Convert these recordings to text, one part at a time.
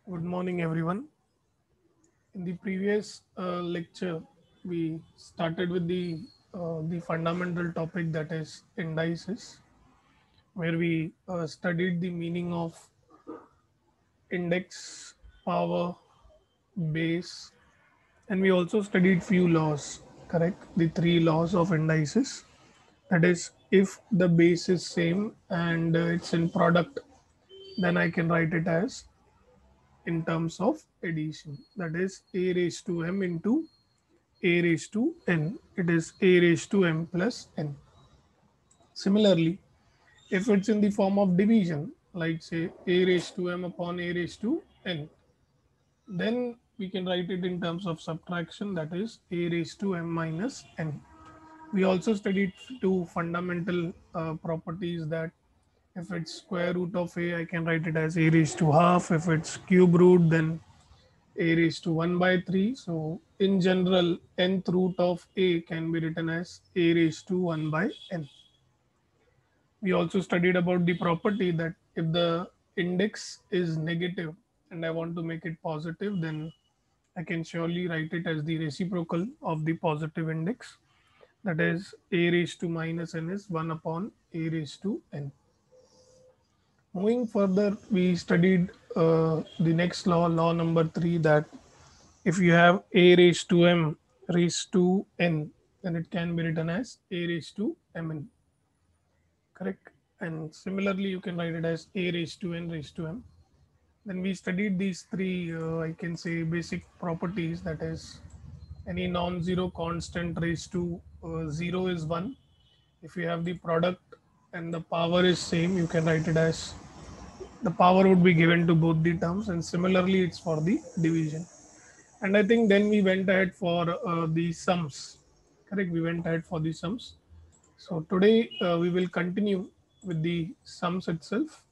Good morning, everyone. In the previous lecture, we started with the fundamental topic that is indices, where we studied the meaning of index, power, base, and we also studied few laws. Correct, the three laws of indices. That is, if the base is same and it's in product, then I can write it as in terms of addition. That is a raised to m into a raised to n. It is a raised to m plus n. Similarly, if it's in the form of division, like say a raised to m upon a raised to n, then we can write it in terms of subtraction, that is a raised to m minus n. We also studied two fundamental properties, that if it's square root of a, I can write it as a raised to half. If it's cube root, then a raised to 1 by 3. So in general, nth root of a can be written as a raised to 1 by n. We also studied about the property that if the index is negative and I want to make it positive, then I can surely write it as the reciprocal of the positive index. That is a raised to minus n is 1 upon a raised to n. Moving further, we studied the next law, law number 3, that if you have a raised to m raised to n, then it can be written as a raised to mn. Correct? And similarly, you can write it as a raised to n raised to m. Then we studied these three, I can say, basic properties. That is, any non-zero constant raised to 0 is 1. If you have the product and the power is same, you can write it as the power would be given to both the terms, and similarly it's for the division. And I think then we went ahead for the sums. Correct, we went ahead for the sums. So today we will continue with the sums itself.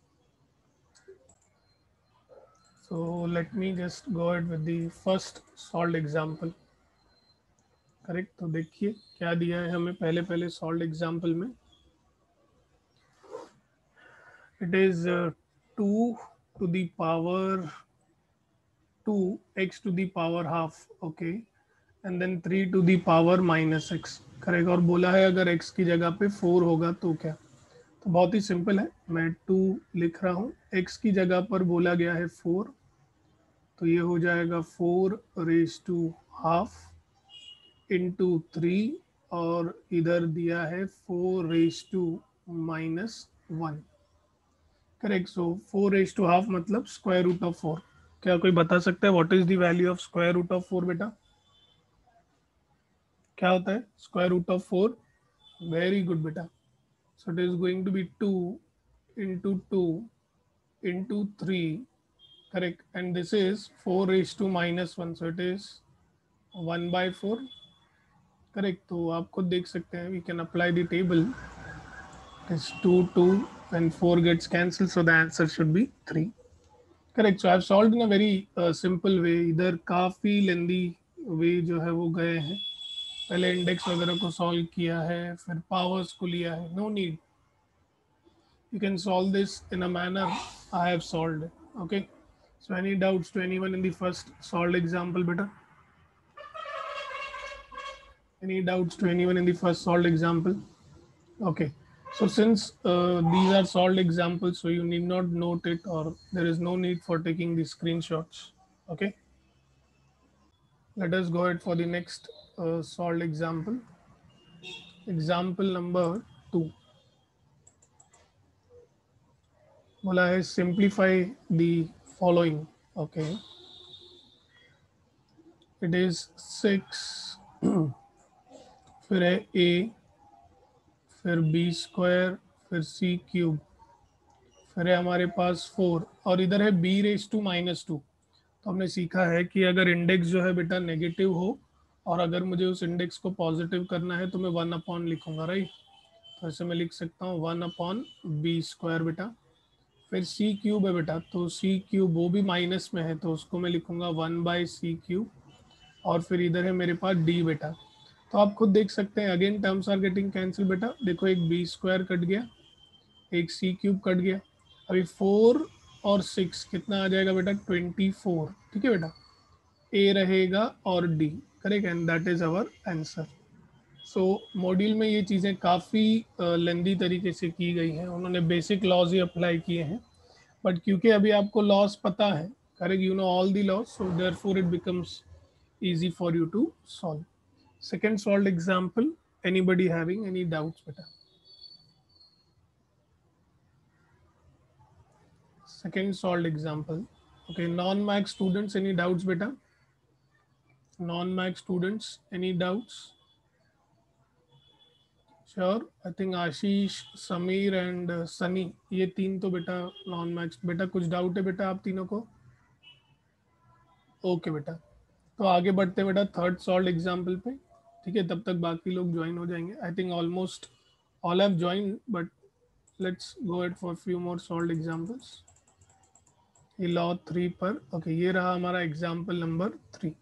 So let me just go ahead with the first solved example. Correct, तो देखिए क्या दिया है हमें पहले पहले solve example में. It is 2 to the power 2 x to the power half. Okay, and then 3 to the power minus x. Correct, और बोला है अगर x की जगह पे 4 होगा तो क्या. तो बहुत ही सिंपल है, मैं 2 लिख रहा हूँ, x की जगह पर बोला गया है 4, तो ये हो जाएगा 4 रेज टू हाफ इंटू 3, और इधर दिया है 4 raise to minus 1. Correct, so 4 raise to half मतलब स्क्वायर रूट ऑफ 4. क्या कोई बता सकता है what is the value of square root of 4? बेटा क्या होता है square root of 4? Very good बेटा. So it is going to be 2 into 2 into 3. Correct, and this is 4 raised to minus 1, so it is 1 by 4. Correct, तो आप खुद देख सकते हैं, we can apply the table. It is 2 2 and 4 gets cancelled, so the answer should be 3. Correct, so I have solved in a very simple way. इधर काफ़ी लेंदी वे जो है वो गए हैं, पहले इंडेक्स वगैरह को सॉल्व किया है, फिर पावर्स को लिया है. No need, you can solve this in a manner I have solved it. Okay. So any doubts to anyone in the first solved example, better? Any doubts to anyone in the first solved example? Okay. So since these are solved examples, so you need not note it, or there is no need for taking the screenshots. Okay. Let us go ahead for the next solved example. Example number 2. बोला है simplify the following. Okay. It is 6, फिर है a, फिर B square, फिर सी cube, फिर है हमारे पास 4, और इधर है बी रेस टू माइनस 2. तो हमने सीखा है कि अगर इंडेक्स जो है बेटा नेगेटिव हो और अगर मुझे उस इंडेक्स को पॉजिटिव करना है तो मैं 1 अपॉन लिखूंगा, राइट. तो ऐसे मैं लिख सकता हूँ 1 अपॉन बी स्क्वायर बेटा. फिर सी क्यूब है बेटा, तो सी क्यूब वो भी माइनस में है, तो उसको मैं लिखूंगा 1 बाई सी क्यूब. और फिर इधर है मेरे पास डी बेटा. तो आप खुद देख सकते हैं, again terms are getting cancel बेटा. देखो, एक बी स्क्वायर कट गया, एक सी क्यूब कट गया. अभी 4 और 6 कितना आ जाएगा बेटा 24, ठीक है बेटा, ए रहेगा और D, correct, and that is our answer. So module में ये चीज़ें काफ़ी लेंदी तरीके से की गई हैं, उन्होंने बेसिक लॉज ही अप्लाई किए हैं, बट क्योंकि अभी आपको लॉस पता है, correct, you know all the laws, so therefore it becomes easy for you to solve. Second solved example, anybody having any doubts beta? Second solved example. Okay, non-max students, any doubts beta? Non-max students, any doubts? Sure, I think Ashish, Sameer and Sunny, ये तीन तो बेटा non max, बेटा कुछ doubt है बेटा आप तीनों को? ओके बेटा, तो आगे बढ़ते हैं बेटा थर्ड सॉल्व एग्जाम्पल पे, ठीक है, तब तक बाकी लोग ज्वाइन हो जाएंगे। I think almost all have join, but let's go at for few more solve examples. ये लॉ 3 पर, ओके, ये रहा हमारा एग्जाम्पल नंबर 3।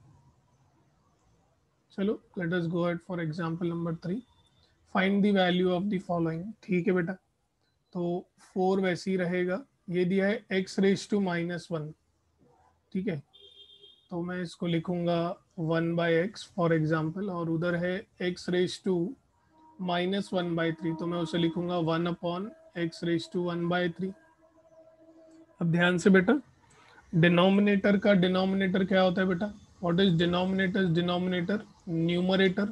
चलो let us go at for example number 3। Find the value of the following, ठीक है बेटा, तो 4 वैसे ही रहेगा, ये दिया है एक्स रेज टू -1, ठीक है, तो मैं इसको लिखूंगा 1/x फॉर एग्जाम्पल, और उधर है एक्स रेज टू -1/3, तो मैं उसे लिखूंगा 1/x⁻1/3। अब ध्यान से बेटा, डिनोमिनेटर का डिनोमिनेटर क्या होता है बेटा? What is denominator? Denominator numerator,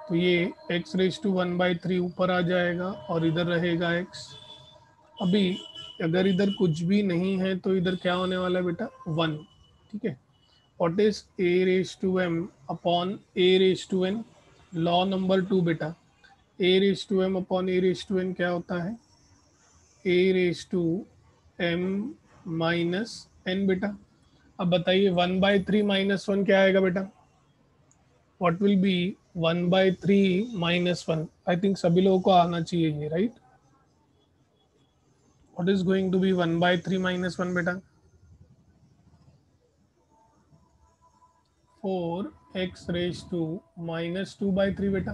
तो ये x⁻1/3 ऊपर आ जाएगा और इधर रहेगा x। अभी अगर इधर कुछ भी नहीं है तो इधर क्या होने वाला है बेटा? 1, ठीक है। What is a⁻m upon a⁻n? Law number 2 बेटा, a⁻m अपॉन a⁻n क्या होता है? a⁻m-n बेटा। अब बताइए 1/3 - 1 क्या आएगा बेटा? What will be 1/3 - 1? I think सभी लोगों को आना चाहिए ये, right? What is going to be 1/3 - 1 बेटा? 4x⁻² बेटा।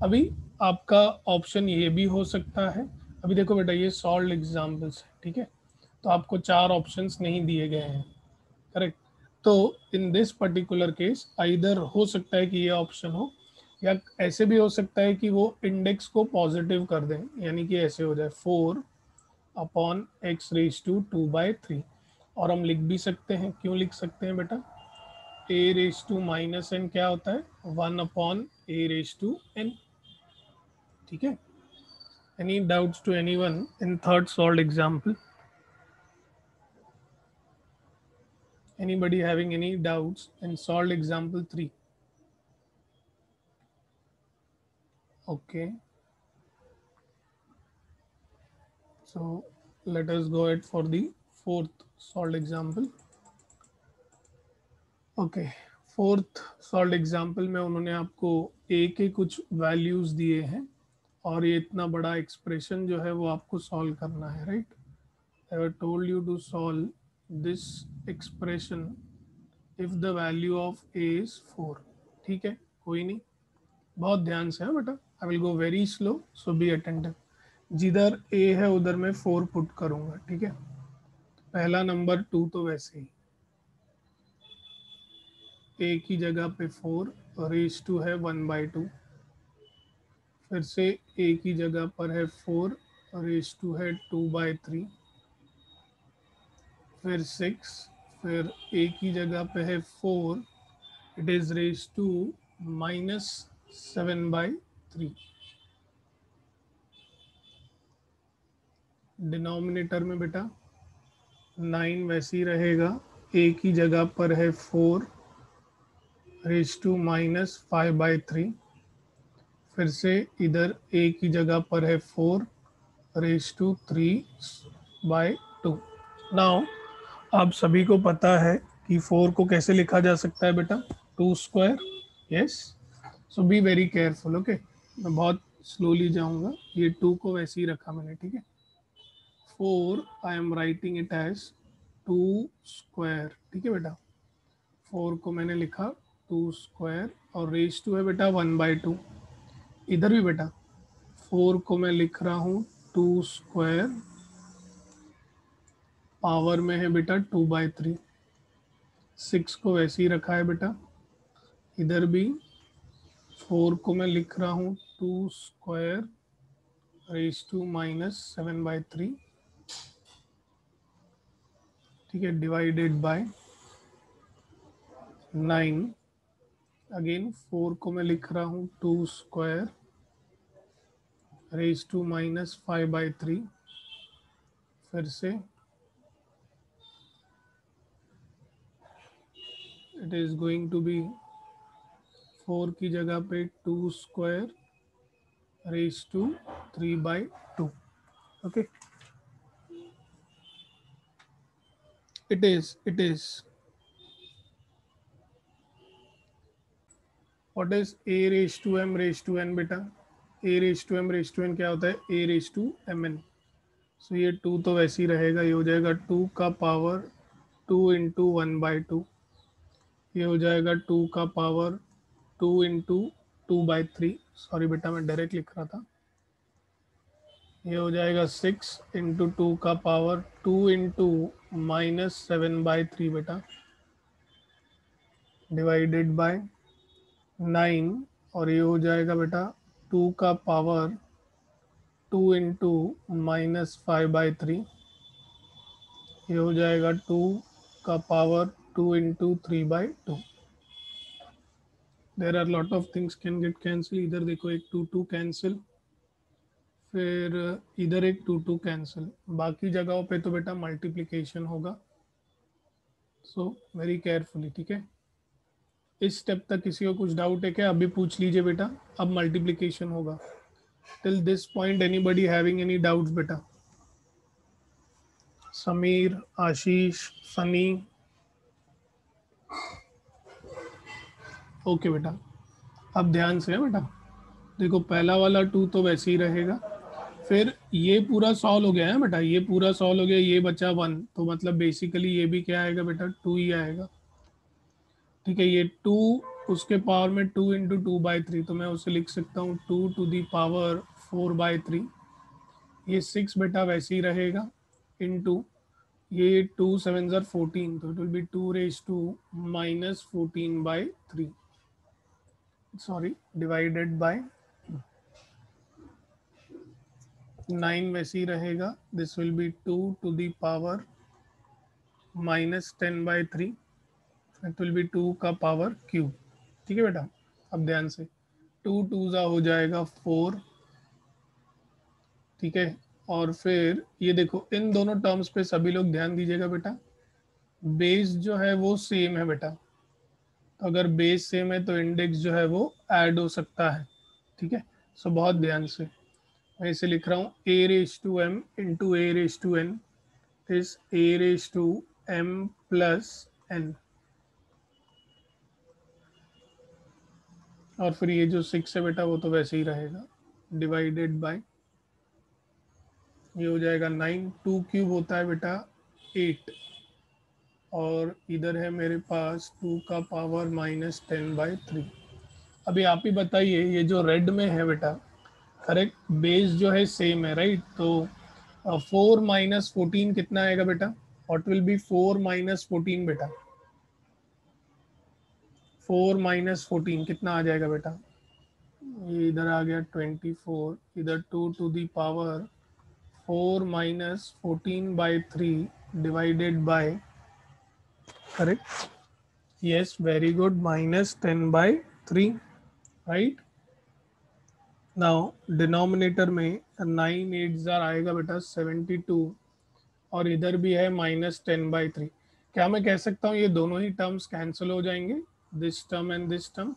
अभी आपका ऑप्शन ये भी हो सकता है, अभी देखो बेटा ये सॉल्व एग्जाम्पल्स है, ठीक है, तो आपको 4 ऑप्शंस नहीं दिए गए हैं, करेक्ट। तो in this particular case either हो सकता है कि ये ऑप्शन हो, या ऐसे भी हो सकता है कि वो इंडेक्स को पॉजिटिव कर दें, यानी कि ऐसे हो जाए 4/x⁻²/3, और हम लिख भी सकते हैं, क्यों लिख सकते हैं बेटा? a⁻n क्या होता है? 1/a⁻n, ठीक है। Any doubts to anyone in third solved example? Anybody having any doubts in solved example 3? Okay, so let us go ahead for the fourth solved example. Okay, fourth solve example में उन्होंने आपको a के कुछ values दिए हैं, और ये इतना बड़ा एक्सप्रेशन जो है वो आपको सॉल्व करना है, right? I have told you to solve this expression if the value of a is 4, ठीक है, कोई नहीं, बहुत ध्यान से है बेटा, I will go very slow, so be attentive. जिधर a है उधर मैं 4 पुट करूंगा, ठीक है। पहला नंबर 2 तो वैसे ही a की जगह पे 4 रेज टू है 1/2, फिर से a की जगह पर है 4 रेज टू है 2/3, फिर 6, फिर a की जगह पे है 4, it is raise to -7/3। Denominator में बेटा 9 वैसे ही रहेगा, a की जगह पर है 4 रेज टू -5/3, फिर से इधर a की जगह पर है 4 रेज टू 3/2। नाउ आप सभी को पता है कि 4 को कैसे लिखा जा सकता है बेटा? 2 square, yes. So be very careful, okay, मैं बहुत स्लोली जाऊंगा, ये 2 को वैसे ही रखा मैंने, ठीक है। 4 I am writing it as 2 square, ठीक है बेटा, 4 को मैंने लिखा 2 स्क्वायर, और रेज टू है बेटा 1/2। इधर भी बेटा 4 को मैं लिख रहा हूँ 2 स्क्वायर, पावर में है बेटा 2/3, 6 को वैसे ही रखा है बेटा। इधर भी 4 को मैं लिख रहा हूँ 2² रेज टू -7/3, ठीक है, डिवाइडेड बाय 9। अगेन 4 को मैं लिख रहा हूँ 2² रेज टू -5/3, फिर से it is going to be 4 की जगह पे 2² raise to 3/2। Okay, it is what is a raise to m raise to n बेटा? a raise to m raise to n क्या होता है? a raise to mn। So ये 2 तो वैसे ही रहेगा, ये हो जाएगा 2 का पावर 2 इंटू 1/2, ये हो जाएगा 2 का पावर 2 इंटू 2/3। सॉरी बेटा, मैं डायरेक्ट लिख रहा था। ये हो जाएगा 6 इंटू 2 का पावर 2 इंटू -7/3 बेटा, डिवाइडेड बाय 9। और ये हो जाएगा बेटा 2 का पावर 2 इंटू -5/3, ये हो जाएगा 2 का power 2 into 3/2। There are lot of things can get cancel. इधर देखो एक 2 कैंसिल, फिर इधर एक 2 कैंसिल, बाकी जगहों पे तो बेटा मल्टीप्लिकेशन होगा। सो वेरी केयरफुली, ठीक है। इस स्टेप तक किसी को कुछ डाउट है क्या? अभी पूछ लीजिए बेटा, अब मल्टीप्लिकेशन होगा। Till this point anybody having any doubts बेटा? समीर, आशीष, सनी? ओके बेटा, अब ध्यान से है बेटा। देखो पहला वाला 2 तो वैसे ही रहेगा, फिर ये पूरा सॉल्व हो गया है बेटा, ये पूरा सॉल्व हो गया, ये बचा 1, तो मतलब बेसिकली ये भी क्या आएगा बेटा? 2 ही आएगा, ठीक है। ये 2 उसके पावर में 2 इंटू 2/3, तो मैं उसे लिख सकता हूँ 2 टू दी पावर 4/3। ये 6 बेटा वैसे ही रहेगा, इंटू ये 2 7 ज़र 14, तो it will be 2 raise to -14/3, sorry, divided by 9 वैसे ही रहेगा। This will be 2 to the power -10/3, it will be 2 का पावर क्यूब, ठीक है बेटा। अब ध्यान से 2 2 ज़ा हो जाएगा 4, ठीक है। और फिर ये देखो इन दोनों टर्म्स पे सभी लोग ध्यान दीजिएगा बेटा, बेस जो है वो सेम है बेटा, तो अगर बेस सेम है तो इंडेक्स जो है वो ऐड हो सकता है, ठीक है। सो बहुत ध्यान से मैं इसे लिख रहा हूँ a raise to m into a raise to n is a raise to m plus n, और फिर ये जो 6 है बेटा वो तो वैसे ही रहेगा, डिवाइडेड बाय ये हो जाएगा 9। 2 क्यूब होता है बेटा 8, और इधर है मेरे पास 2 का पावर -10/3। अभी आप ही बताइए, ये जो रेड में है बेटा, करेक्ट, बेस जो है सेम है राइट, तो 4 - 14 कितना आएगा बेटा? व्हाट विल बी 4 - 14 बेटा? 4 - 14 कितना आ जाएगा बेटा? ये इधर आ गया 24, इधर 2 to the power 4 - 14/3 divided by, correct, yes very good, -10/3, right. Now denominator में 9 8 ज़ार आएगा बेटा 72, और इधर भी है -10/3। क्या मैं कह सकता हूँ ये दोनों ही टर्म्स कैंसिल हो जाएंगे, this term and this term?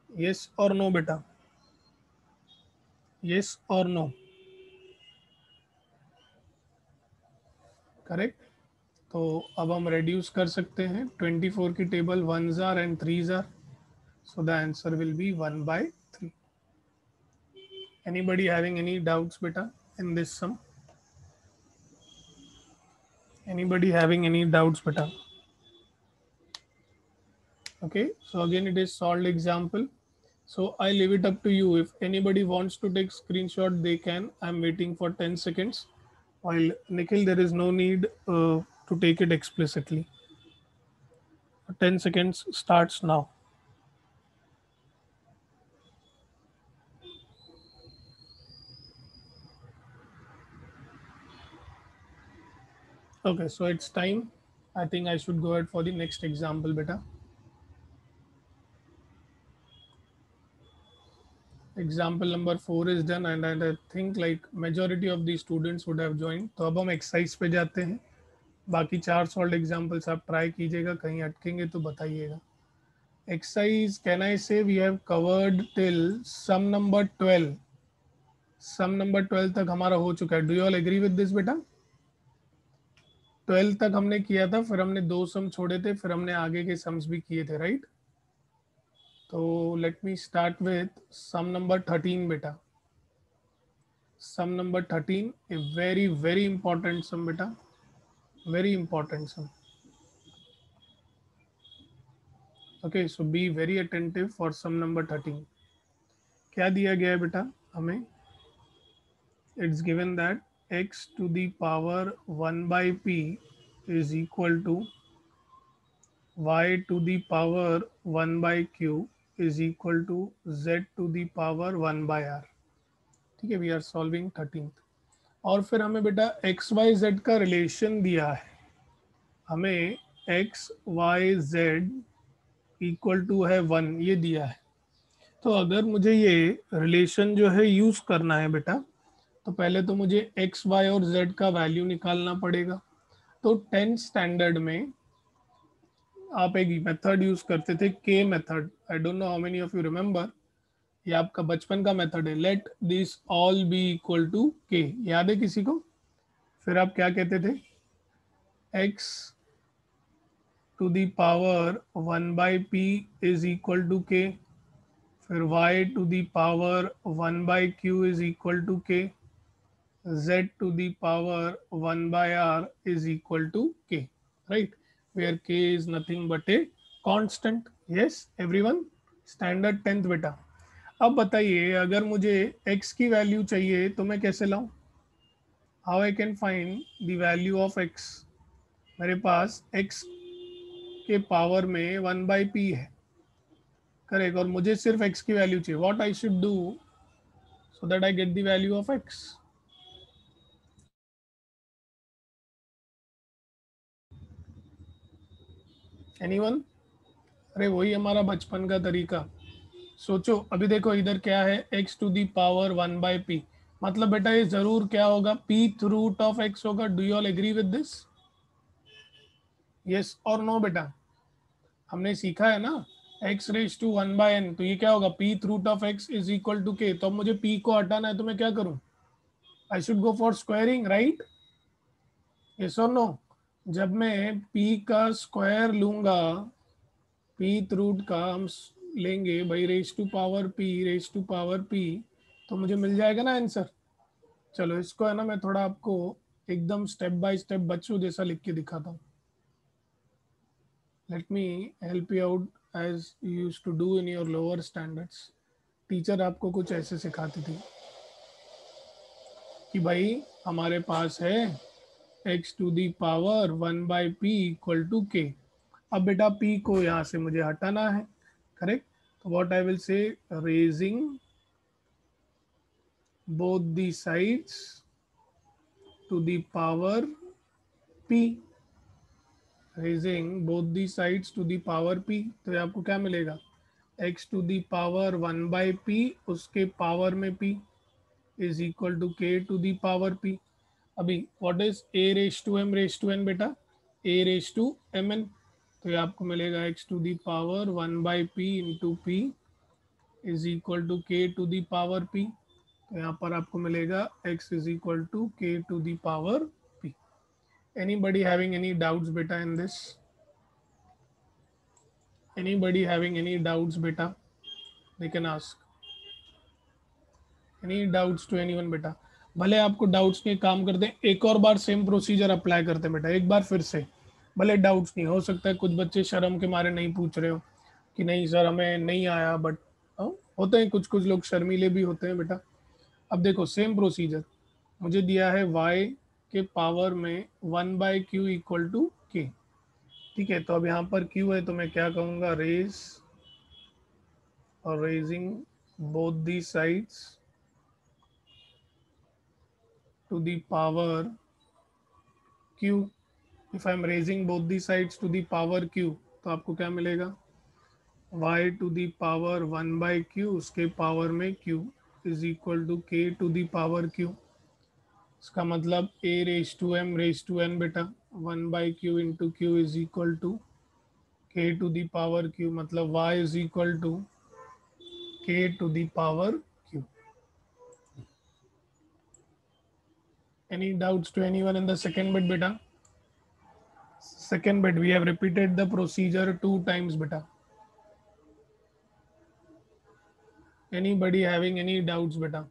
Yes और नो बेटा, यस और नो? करेक्ट। तो अब हम रेड्यूस कर सकते हैं 24 की टेबल 1 ज़ार एंड 3 ज़ार, so the answer will be 1/3। Anybody having any doubts बेटा in this sum? Anybody having any doubts beta? Okay, so again it is solved example, so I leave it up to you. If anybody wants to take screenshot they can. I'm waiting for 10 seconds. while Nikhil, there is no need to take it explicitly. 10 seconds starts now. Okay, so it's time. I think I should go ahead for the next example, beta. Example number 4 is done and I think like majority of the students would have joined. तो अब हम exercise पे जाते हैं. बाकी 4 solve examples आप try कीजिएगा, कहीं अटकेंगे तो बताइएगा. Exercise, can I say we have covered till sum number 12. Sum number 12 तक हमारा हो चुका है. Do you all agree with this बेटा? 12 तक हमने किया था, फिर हमने 2 सम छोड़े थे, फिर हमने आगे के सम्स भी किए थे, राइट? तो let me start with sum number 13 बेटा. Sum number 13, a very very important sum बेटा, very important sum. Okay, so be very attentive for sum number 13. क्या दिया गया है बेटा हमें? It's given that x to the power 1 by p is equal to y to the power 1 by q is equal to z to the power 1 by r. ठीक है, we are solving 13th. और फिर हमें बेटा x Y Z का relation दिया है. हमें X Y Z equal to है 1, ये दिया है. तो अगर मुझे ये रिलेशन जो है यूज करना है बेटा, तो पहले तो मुझे एक्स वाई और जेड का वैल्यू निकालना पड़ेगा. तो 10th स्टैंडर्ड में आप एक मेथड यूज करते थे, K method. I don't know how many of you remember. ये आपका बचपन का मेथड है. Let this all be equal to K. याद है किसी को? फिर आप क्या कहते थे? X to the power 1 by P is equal to K. फिर y to the power 1 by Q is equal to K. z to the power 1 by r is equal to k, right? Where k is nothing but a constant. Yes, everyone, standard 10th बेटा. अब बताइए, अगर मुझे x की value चाहिए तो मैं कैसे लाऊं? How I can find the value of x? मेरे पास x के पावर में 1 बाई पी है, करेक्ट, और मुझे सिर्फ x की वैल्यू चाहिए. What I should do so that I get the value of x? Anyone? अरे वही हमारा बचपन का तरीका. सोचो, अभी देखो इधर क्या है, x to the power 1 by P. मतलब बेटा ये जरूर क्या होगा, p रूट ऑफ x होगा. Do you all agree with this? Yes और नो बेटा? हमने सीखा है ना, x raise to 1 by n, तो ये क्या होगा, p root of x is equal to k. तो अब मुझे p को हटाना है तो मैं क्या करूं? I should go for squaring, right? Yes और नो? जब मैं p का स्क्वायर लूंगा, पीथ रूट का हम लेंगे भाई, raise to power p, raise to power p, तो मुझे मिल जाएगा ना आंसर. चलो इसको है ना, मैं थोड़ा आपको एकदम स्टेप बाय स्टेप बच्चों जैसा लिख के दिखाता हूँ. Let me help you out as you used to do in your lower standards. Teacher आपको कुछ ऐसे सिखाती थी कि भाई हमारे पास है x to the power 1 by P equal to K. अब बेटा p को यहाँ से मुझे हटाना है, करेक्ट? तो what I will say, raising both the sides to the power p. raising both the sides to the power p. तो ये आपको क्या मिलेगा, x to the power 1 by p उसके पावर में p is equal to k to the power p. अभी what is a raised to m raised to n बेटा? a raised to mn. तो ये आपको मिलेगा x to the power 1 by p into p is equal to k to the power p. तो यहाँ पर आपको मिलेगा x is equal to k to the power p. Anybody having any doubts beta in this? Anybody having any doubts beta? They can ask. Any doubts to anyone beta? भले आपको doubts के काम करते हैं, एक और बार सेम प्रोसीजर अप्लाई करते हैं बेटा, एक बार फिर से. भले डाउट्स नहीं, हो सकता है कुछ बच्चे शर्म के मारे नहीं पूछ रहे हो कि नहीं सर हमें नहीं आया, बट होते हैं कुछ कुछ लोग शर्मीले भी होते हैं बेटा. अब देखो सेम प्रोसीजर, मुझे दिया है y के पावर में 1/q इक्वल टू k। ठीक है, तो अब यहाँ पर q है तो मैं क्या कहूँगा, रेज और raising both the sides to the power q। If I am raising both the sides to the power q, तो आपको क्या मिलेगा, y to the power 1/q, उसके पावर में q is equal to k to the power q। इसका मतलब a raise to m raise to n बेटा, 1/q into q is equal to k to the power q, मतलब y is equal to k to the power q। Any doubts to anyone in the second bit beta? Second bit, we have repeated the procedure 2 times beta. Anybody having any doubts beta?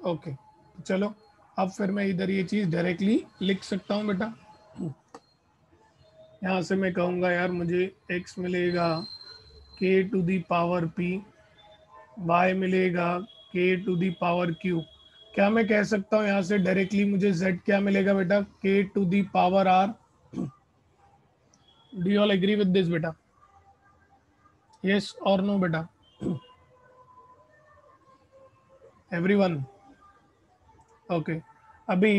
Okay, चलो अब फिर मैं इधर ये चीज़ directly लिख सकता हूँ बेटा। यहाँ से मैं कहूँगा यार मुझे x मिलेगा k to the power p, y मिलेगा k to the power q। क्या मैं कह सकता हूँ यहाँ से डायरेक्टली मुझे z क्या मिलेगा बेटा, k to the power r। Do you all agree with this बेटा? यस और नो बेटा? एवरीवन? ओके, अभी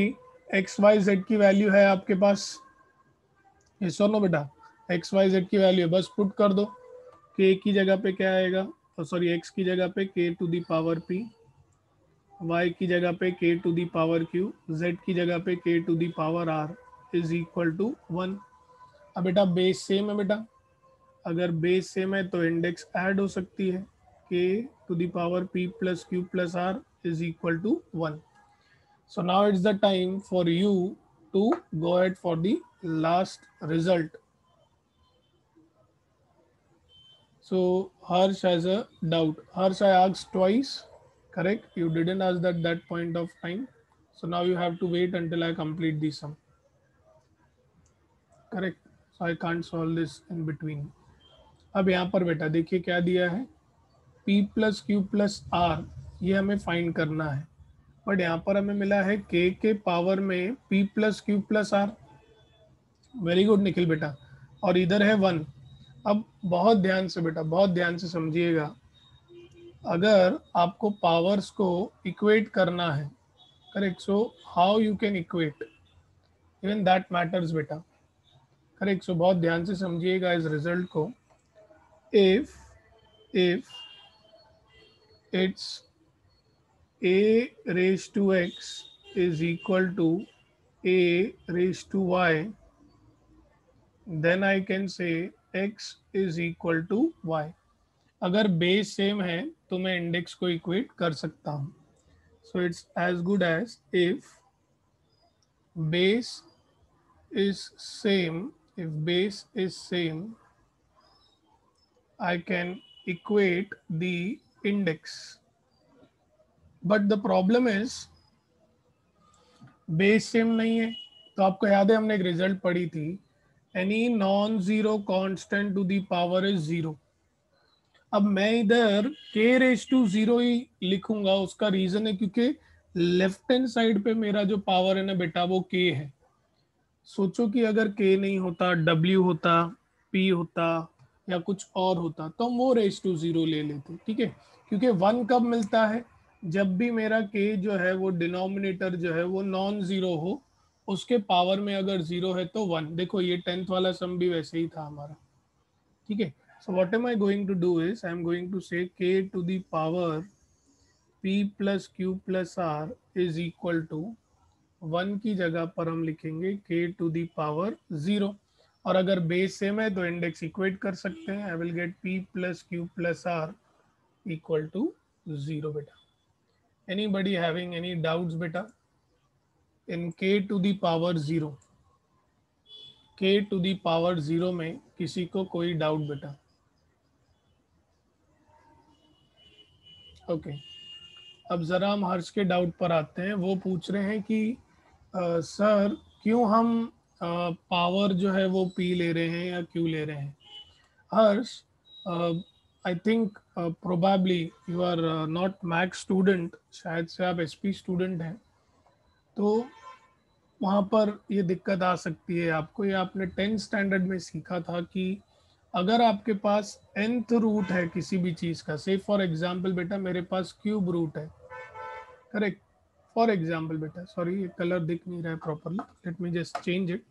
एक्स वाई जेड की वैल्यू है आपके पास, यस और नो बेटा? एक्स वाई जेड की वैल्यू है, बस पुट कर दो। के की जगह पे क्या आएगा, सॉरी एक्स की जगह पे k to the power p, y की जगह पे k to the power q, z की जगह पे k to the power r is equal to 1। अब बेटा बेस सेम है बेटा, अगर बेस सेम है तो इंडेक्स ऐड हो सकती है, k to the power p plus q plus r is equal to 1। So now it's the time for you to go ahead for the last result. So Harsh has a doubt. Harsh, I asked twice, correct? You didn't ask at that point of time. So now you have to wait until I complete the sum. Correct? So I can't solve this in between. अब यहाँ पर बेटा देखिए क्या दिया है, P plus q plus r, ये हमें फाइंड करना है, बट यहाँ पर हमें मिला है K के पावर में P plus q plus r. Very good Nikhil बेटा, और इधर है 1। अब बहुत ध्यान से बेटा, बहुत ध्यान से समझिएगा, अगर आपको पावर्स को इक्वेट करना है, correct, so how you can equate, even that matters बेटा, करेक्ट। सो बहुत ध्यान से समझिएगा इस रिजल्ट को। If it's a raised to x is equal to a raised to y, then I can say x is equal to y। अगर base same है तो मैं इंडेक्स को इक्वेट कर सकता हूँ। So it's as good as if base is same, if base is same I can equate the index, but the problem is base same नहीं है। तो आपको याद है हमने एक रिजल्ट पढ़ी थी, any non zero constant to the power is zero. अब मैं इधर k रेस टू जीरो ही लिखूंगा, उसका रीजन है क्योंकि लेफ्ट हैंड साइड पे मेरा जो पावर है ना बेटा वो k है। सोचो कि अगर k नहीं होता, w होता, p होता या कुछ और होता तो हम वो रेस टू जीरो ले लेते, ठीक है। क्योंकि 1 कब मिलता है, जब भी मेरा k जो है वो डिनोमिनेटर जो है वो नॉन जीरो हो, उसके पावर में अगर जीरो है तो 1। देखो ये 10th वाला सम भी वैसे ही था हमारा, ठीक है। So what am I going to do is I am going to say k to the power p plus q plus r is equal to 1 की जगह पर हम लिखेंगे k to the power 0। और अगर बेस सेम है तो index equate कर सकते हैं। I will gate p plus q plus r equal to 0 बेटा। Anybody having any doubts बेटा in k to the power 0? k to the power 0 में किसी को कोई डाउट बेटा? ओके, अब ज़रा हम हर्ष के डाउट पर आते हैं। वो पूछ रहे हैं कि सर क्यों हम पावर जो है वो पी ले रहे हैं या क्यों ले रहे हैं। Harsh, I think probably you are not max student, शायद से आप एसपी स्टूडेंट हैं, तो वहाँ पर ये दिक्कत आ सकती है आपको। ये आपने 10th स्टैंडर्ड में सीखा था कि अगर आपके पास nth रूट है किसी भी चीज़ का, से फॉर एग्जांपल बेटा मेरे पास क्यूब रूट है, करेक्ट, फॉर एग्जांपल बेटा, सॉरी ये कलर दिख नहीं रहा है properly, let me just change it.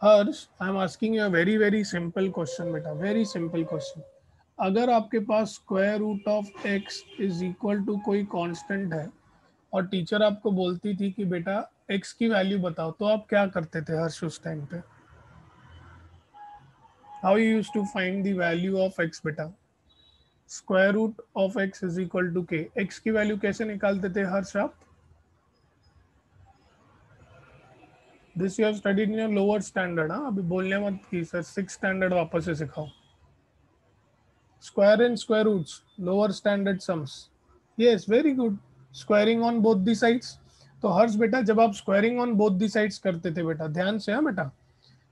Harsh, I am asking you a very very simple question बेटा, वेरी सिंपल क्वेश्चन। अगर आपके पास square root of x is equal to कोई कांस्टेंट है और टीचर आपको बोलती थी कि बेटा एक्स की वैल्यू बताओ, तो आप क्या करते थे हर्ष उस टाइम पे? How you use to find the value of x बेटा? Square root of x is equal to k, x की वैल्यू कैसे निकालते थे हर्ष आप? This you have studied in your lower standard. हाँ, अभी बोलने मत कि सर 6th स्टैंडर्ड वापस से सिखाओ। Square and square roots, lower standard sums, yes very good. Squaring on both the sides. तो हर्ष बेटा जब आप squaring on both the sides करते थे बेटा, ध्यान से, हाँ बेटा,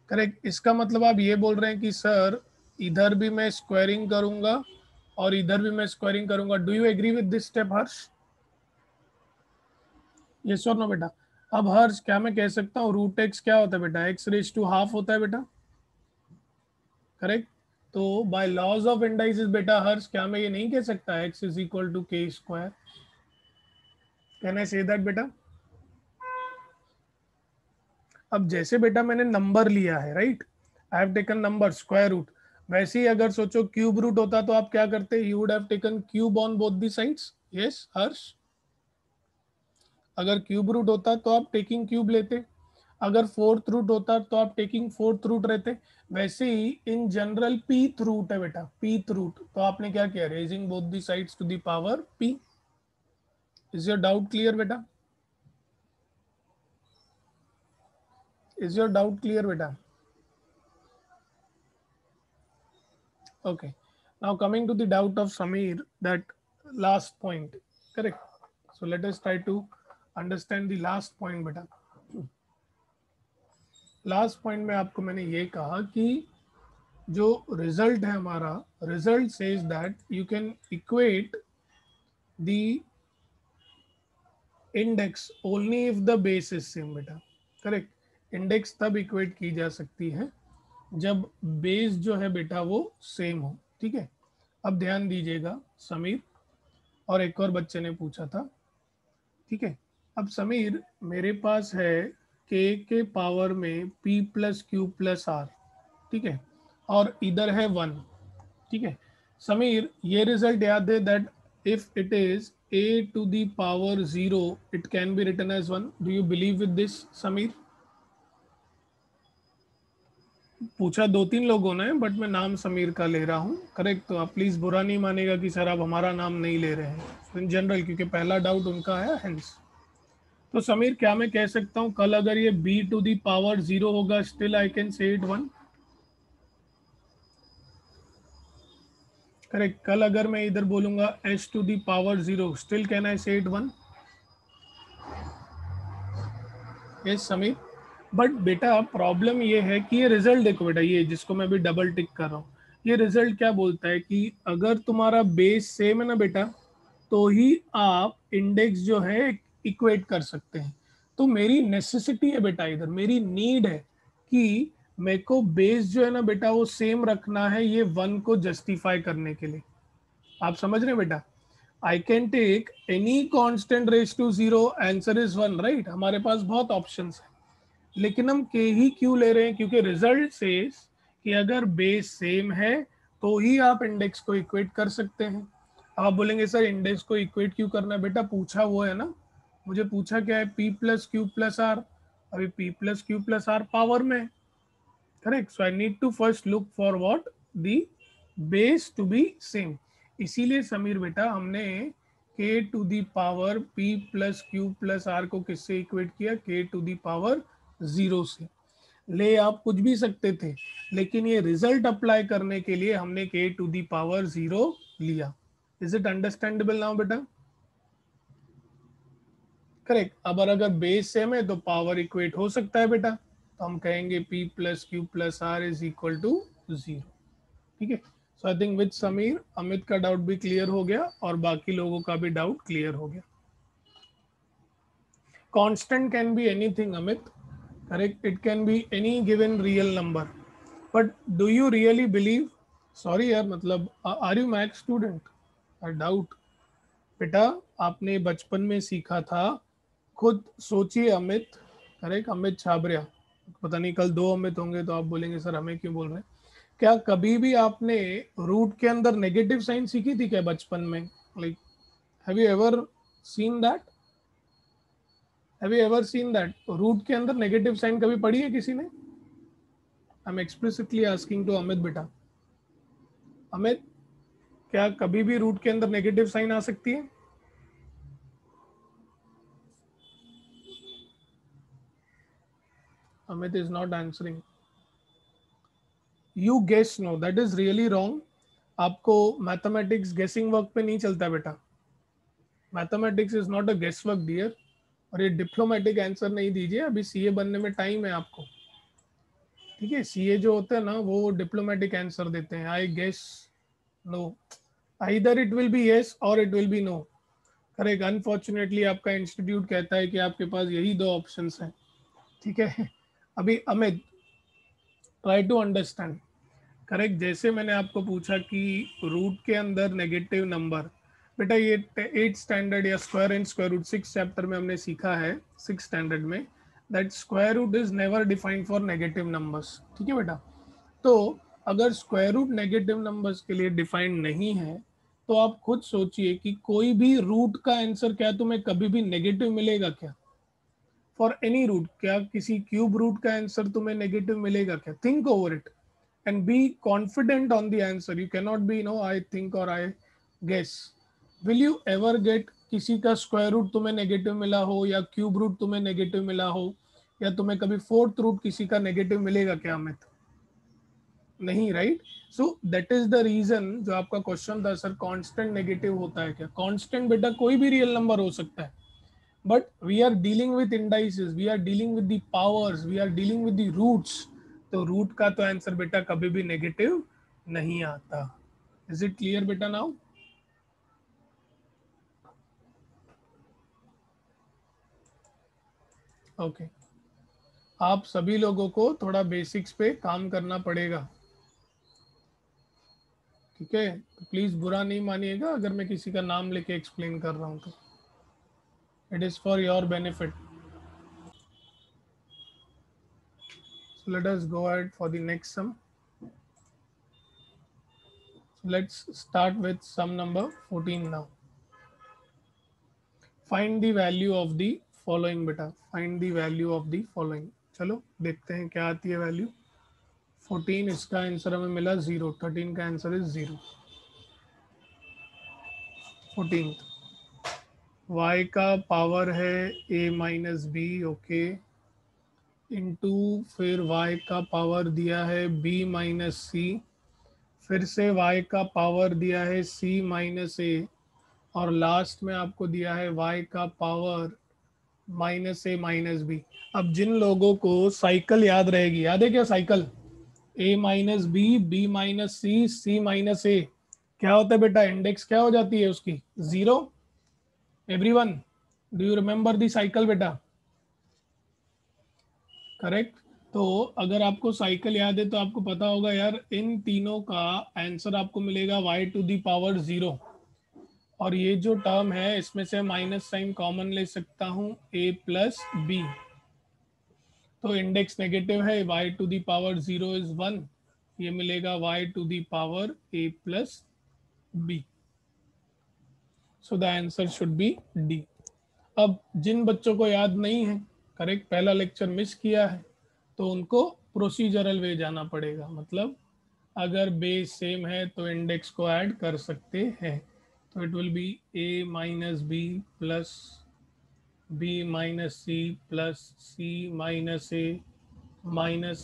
करेक्ट, इसका मतलब आप ये बोल रहे हैं कि सर इधर भी मैं स्क्वायरिंग करूंगा और इधर भी मैं स्क्वायरिंग करूंगा। Do you agree with this step Harsh? Yes और नो बेटा? अब हर्ष क्या मैं कह सकता हूँ रूट एक्स क्या होता है बेटा? एक्स रेज टू हाफ होता है बेटा, करेक्ट। तो बाय लॉज ऑफ इंडाइसिस बेटा हर्ष क्या मैं ये नहीं कह सकता एक्स इज इक्वल टू के square? Can I say that बेटा? अब जैसे बेटा मैंने नंबर लिया है, right, I have taken number square root, वैसे ही अगर सोचो क्यूब रूट होता तो आप क्या करते? You would have taken cube on both the sides. Yes Harsh, अगर क्यूब रूट होता तो आप टेकिंग क्यूब लेते, अगर फोर्थ रूट होता तो आप टेकिंग फोर्थ रूट रहते। वैसे ही इन जनरल पीथ रूट है बेटा, पीथ रूट, तो आपने क्या किया? Raising both the sides to the power p. Is your doubt clear बेटा? इज योर डाउट क्लियर बेटा? Okay. Now coming to the doubt of Samir, that last point, correct? So let us try to understand the last point बेटा। Last point में आपको मैंने ये कहा कि जो रिजल्ट है हमारा, result says that you can equate the index only if the base is same बेटा, करेक्ट। इंडेक्स तब इक्वेट की जा सकती है जब बेस जो है बेटा वो सेम हो, ठीक है। अब ध्यान दीजिएगा समीर, और एक और बच्चे ने पूछा था, ठीक है। अब समीर मेरे पास है के पावर में p plus q plus r, ठीक है, और इधर है 1, ठीक है। समीर ये रिजल्ट याद है that if it is a to the power 0 it can be written as 1। Do you believe with this Sameer? पूछा 2-3 लोगों ने, बट मैं नाम समीर का ले रहा हूँ, करेक्ट। तो आप प्लीज बुरा नहीं मानेगा कि सर आप हमारा नाम नहीं ले रहे हैं इन जनरल, क्योंकि पहला डाउट उनका है हेंस। तो समीर क्या मैं कह सकता हूँ कल अगर ये b टू दी पावर 0 होगा still I can say it 1, correct. कल अगर मैं इधर बोलूंगा h to the power 0 still can I say it 1? Yes Sameer. But बेटा प्रॉब्लम ये है कि ये रिजल्ट देखो बेटा, ये जिसको मैं भी डबल टिक कर रहा हूँ, ये रिजल्ट क्या बोलता है कि अगर तुम्हारा बेस सेम है ना बेटा, तो ही आप इंडेक्स जो है इक्वेट कर सकते हैं। तो मेरी नेसेसिटी है बेटा, इधर मेरी नीड है कि मेरे को बेस जो है ना बेटा वो सेम रखना है, ये 1 को जस्टिफाई करने के लिए। आप समझ रहे हैं बेटा? I can take any constant raise to 0, answer is 1, right. हमारे पास बहुत ऑप्शंस है, लेकिन हम के ही क्यों ले रहे हैं? क्योंकि रिजल्ट सेज कि अगर बेस सेम है तो ही आप इंडेक्स को इक्वेट कर सकते हैं। आप बोलेंगे सर इंडेक्स को इक्वेट क्यों करना है? बेटा पूछा वो है ना, मुझे पूछा क्या है, p plus q plus r. अभी p plus q plus r power में, correct. So I need to first look for what, the base to be same. इसीलिए समीर बेटा हमने k to the power p plus q plus r को किससे equate किया? k to the power 0 से। ले आप कुछ भी सकते थे, लेकिन ये रिजल्ट अप्लाई करने के लिए हमने k टू दी पावर 0 लिया। इज इट अंडरस्टैंडेबल नाउ बेटा? करेक्ट। अब अगर बेस सेम है तो पावर इक्वेट हो सकता है बेटा, तो हम कहेंगे p plus q plus r is equal to 0, ठीक है। So I think with Sameer Amit का डाउट भी क्लियर हो गया और बाकी लोगों का भी डाउट क्लियर हो गया. Constant can be anything, Amit. Correct? It can be any given real number. But do you really believe? Sorry यार, मतलब are you math student? I doubt. बेटा आपने बचपन में सीखा था. खुद सोचिए अमित. करेक्ट, अमित छाबरिया. पता नहीं कल दो अमित होंगे तो आप बोलेंगे सर हमें क्यों बोल रहे हैं. क्या कभी भी आपने रूट के अंदर नेगेटिव साइन सीखी थी क्या बचपन में? Like have you ever seen that? Have you ever seen that root के अंदर नेगेटिव साइन कभी पढ़ी है किसी ने? I am explicitly asking to Amit बेटा. अमित, क्या कभी भी रूट के अंदर नेगेटिव साइन आ सकती है? Amit is not answering. You guess no, that is really wrong. आपको मैथमेटिक्स गेसिंग वर्क पे नहीं चलता बेटा. Mathematics is not a guess work dear. और ये डिप्लोमेटिक आंसर नहीं दीजिए, अभी सीए बनने में टाइम है आपको. ठीक है, सीए जो होते हैं ना वो डिप्लोमेटिक आंसर देते हैं. I guess no. Either it will be yes और it will be no. Correct. Unfortunately आपका इंस्टीट्यूट कहता है कि आपके पास यही दो ऑप्शंस हैं. ठीक है. अभी Amit, try to understand. Correct, जैसे मैंने आपको पूछा कि रूट के अंदर नेगेटिव नंबर. बेटा ये 8 स्टैंडर्ड या square and square root 6 chapter में हमने सीखा है, 6 स्टैंडर्ड में, that square root is never defined for negative numbers. ठीक है बेटा. तो अगर स्क्वायर रूट नेगेटिव नंबर्स के लिए डिफाइंड नहीं है तो आप खुद सोचिए कि कोई भी रूट का आंसर क्या तुम्हें कभी भी नेगेटिव मिलेगा क्या? फॉर एनी रूट, क्या किसी क्यूब रूट का आंसर तुम्हें नेगेटिव मिलेगा क्या? Think over it and be confident on the answer. You can not be no I think और I guess. Will you ever get किसी का स्क्वायर रूट तुम्हें नेगेटिव मिला हो या क्यूब रूट तुम्हें नेगेटिव मिला हो, या तुम्हें कभी फोर्थ रूट किसी का नेगेटिव मिलेगा क्या अमित? नहीं, right. So that is the reason जो आपका क्वेश्चन था सर कांस्टेंट नेगेटिव होता है क्या? कांस्टेंट बेटा कोई भी रियल नंबर हो सकता है. But we are dealing with indices, we are dealing with the powers, we are dealing with the roots. तो रूट का तो आंसर बेटा कभी भी नेगेटिव नहीं आता. इज इट क्लियर बेटा नाउ? ओके. आप सभी लोगों को थोड़ा बेसिक्स पे काम करना पड़ेगा. ठीक है, तो प्लीज बुरा नहीं मानिएगा अगर मैं किसी का नाम लेके एक्सप्लेन कर रहा हूँ तो. It is for your benefit. So let us go ahead for the next sum. So let's start with sum number 14 now. Find the value of the following beta. Find the value of the following. चलो देखते हैं क्या आती है value. 14 इसका answer हमें मिला 0. 13 का आंसर इज 0. 14 y का पावर है a minus b. Okay. Into फिर y का पावर दिया है b माइनस सी. फिर से y का पावर दिया है c माइनस ए. और लास्ट में आपको दिया है y का power minus a minus B. अब जिन लोगों को साइकिल याद रहेगी, याद है क्या cycle? a minus b minus c minus a. क्या होता है बेटा? इंडेक्स क्या हो जाती है उसकी? 0. Everyone, do you remember the cycle बेटा? करेक्ट. तो अगर आपको साइकिल याद है तो आपको पता होगा यार इन तीनों का आंसर आपको मिलेगा y टू दी पावर 0. और ये जो टर्म है इसमें से माइनस साइन कॉमन ले सकता हूँ a प्लस बी. तो इंडेक्स नेगेटिव है, y to the power 0 is 1. ये मिलेगा y to the power a plus b. So the answer should be d. अब जिन बच्चों को याद नहीं है, करेक्ट, पहला लेक्चर मिस किया है, तो उनको प्रोसीजरल वे जाना पड़ेगा. मतलब अगर बेस सेम है तो इंडेक्स को ऐड कर सकते हैं. तो it will be a minus b plus b minus c plus c minus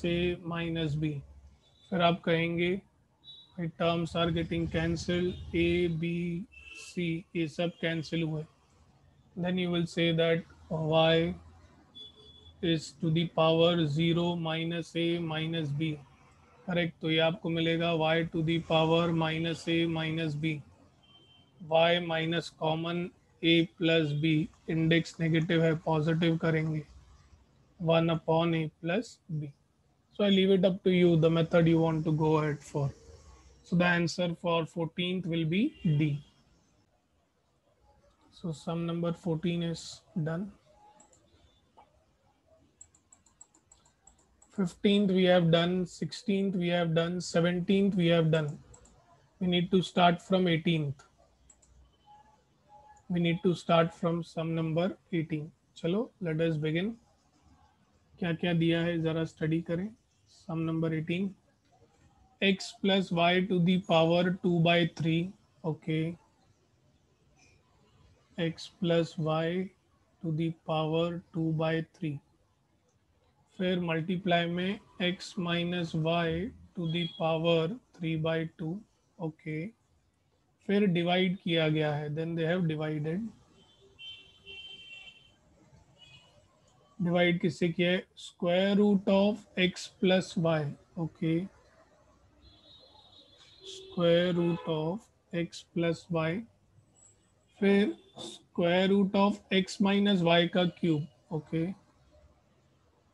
a minus b. फिर आप कहेंगे terms are getting cancel, a b c ये सब कैंसिल हुए. then you will say that y is to the power 0 minus a minus b. Correct. तो ये आपको मिलेगा y to the power minus a minus b, y minus common a plus b, index negative है positive करेंगे, 1 upon a plus b. So I leave it up to you the method you want to go ahead for. So the answer for 14th will be D. So sum number 14 is done. 15th we have done, 16th we have done, 17th we have done. We need to start from 18th. We need to start from sum number 18. चलो let us begin. क्या क्या दिया है ज़रा study करें. Sum number 18. X plus y to the power 2 by 3. Okay. X plus y to the power 2 by 3. फिर multiply में x minus y to the power 3 by 2. Okay. फिर डिवाइड किया गया है, then they have divided. Divide किससे किया है? Square root of x plus y. Okay. Square root of x plus y. फिर square root of x minus y का cube. Okay.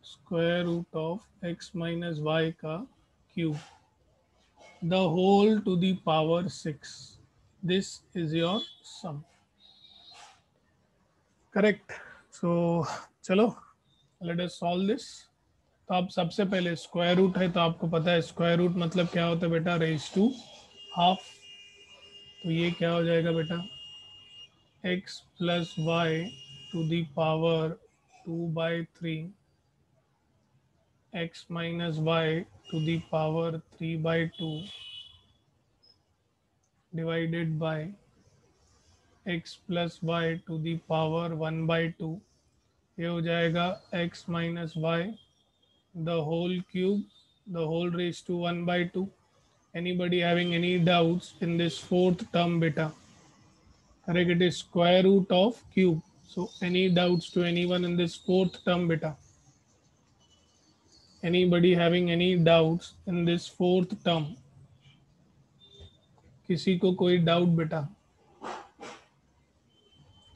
Square root of x minus y का cube, the whole to the power 6. This is your sum. Correct. So चलो let us solve this. तो आप सबसे पहले square root है तो आपको पता है स्क्वायर रूट मतलब क्या होता है बेटा, रेज टू हाफ. तो ये क्या हो जाएगा बेटा, x plus y to the power 2/3 x minus y to the power 3/2 divided by x plus y to the power 1/2. ये हो जाएगा x minus y the whole cube, the whole raise to 1/2. Anybody having any doubts in this fourth term beta? Correct, it is square root of cube. So any doubts to anyone in this fourth term beta? Anybody having any doubts in this fourth term? किसी को कोई doubt बेटा?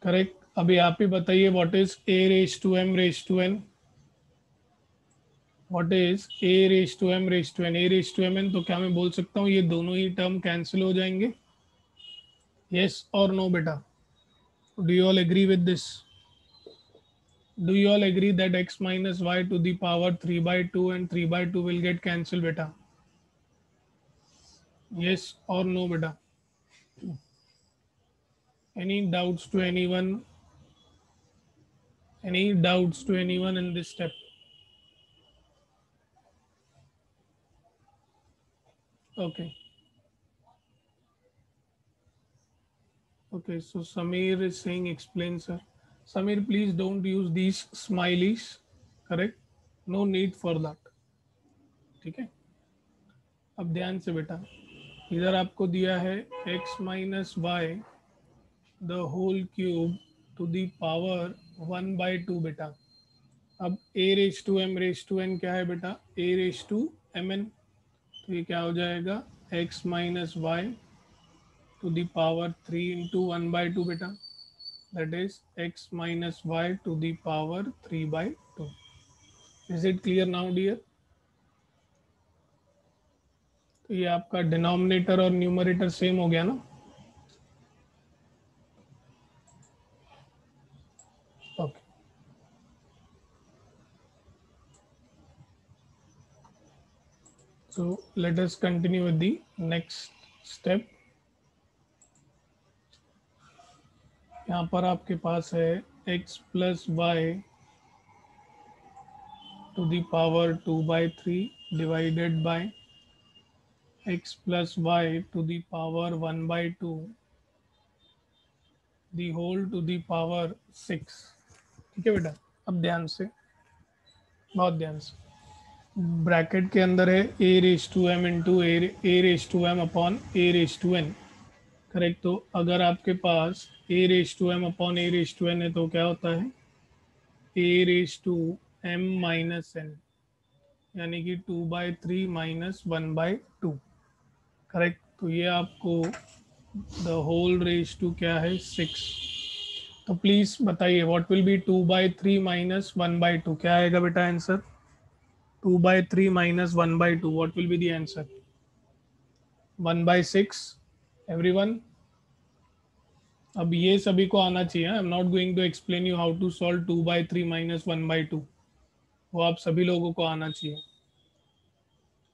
Correct. अभी आप ही बताइए what is a raise to m raise to n. What is a raise to m raise to n? a raise to mn, तो क्या मैं बोल सकता हूँ ये दोनों ही टर्म कैंसिल हो जाएंगे? यस और नो बेटा? Do you all agree with this? Do you all agree that x minus y to the power 3/2 and 3/2 will get cancel बेटा? यस और नो बेटा? Any doubts to anyone? Any doubts to anyone in this step? Okay. Okay, so Samir is saying explain sir. Samir, please don't use these smileys. Correct? No need for that. ठीक है. अब ध्यान से बेटा, इधर आपको दिया है x minus y the whole cube to the power 1/2 बेटा. अब a raise to m raise to n क्या है बेटा? a raise to mn. तो ये क्या हो जाएगा, x minus y to the power 3 into 1/2 beta, that is x minus y to the power 3/2. Is it clear now dear? तो ये आपका डिनोमिनेटर और न्यूमरेटर सेम हो गया ना? Okay. So let us continue with the next step. यहाँ पर आपके पास है x plus y to the power 2/3 divided by x plus y to the power 1/2 the whole to the power 6. ठीक है बेटा. अब ध्यान से, बहुत ध्यान से, ब्रैकेट के अंदर है a raise to m into a raise to m upon a raise to n. Correct. तो अगर आपके पास a raise to m upon a raise to n है तो क्या होता है, a raise to m minus n. यानी कि 2/3 माइनस 1/2। करेक्ट। तो ये आपको द होल रेज टू क्या है 6। तो प्लीज बताइए व्हाट विल बी 2/3 माइनस 1/2, क्या आएगा बेटा answer? 2/3 minus 1/2, what will be the answer? 1/6। Everyone, अब ये सभी को आना चाहिए। I am not going to explain you how to solve 2/3 minus 1/2, वो आप सभी लोगों को आना चाहिए।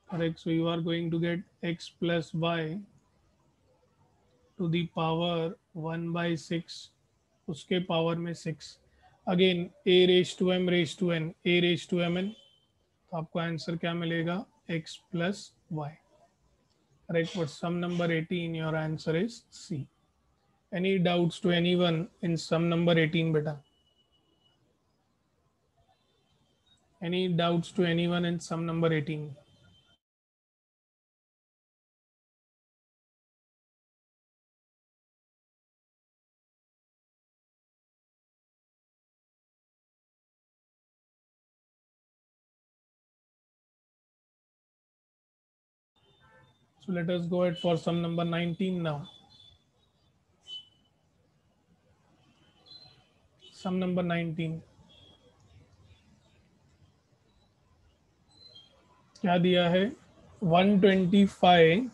Correct. So you are going to get x plus y to the power 1/6, उसके पावर में 6। Again a raise to m raise to n, a raise to m n, तो आपको आंसर क्या मिलेगा? x plus y. Correct. For sum number 18 your answer is C। Any doubts to anyone in sum number 18 बेटा? Any doubts to anyone in sum number 18? So let us go ahead for sum number 19 now. Sum number 19 क्या दिया है? 125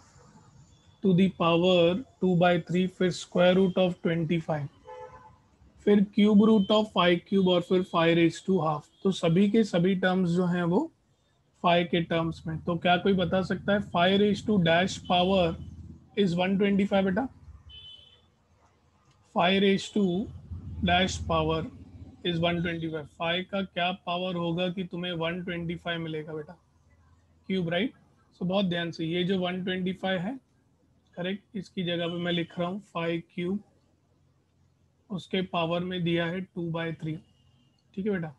to the power 2/3, फिर square root of 25, फिर cube root of 5 cube, और फिर 5 raise to half. तो सभी के सभी टर्म्स जो हैं वो 5 के टर्म्स में। तो क्या कोई बता सकता है 5 रेज टू पावर इज 125 बेटा? 5 रेज टू पावर इज 125। 5 का क्या पावर होगा कि तुम्हें 125 मिलेगा बेटा? Cube, right. सो बहुत ध्यान से, ये जो 125 है, करेक्ट, इसकी जगह पे मैं लिख रहा हूँ 5 क्यूब, उसके पावर में दिया है 2/3। ठीक है बेटा।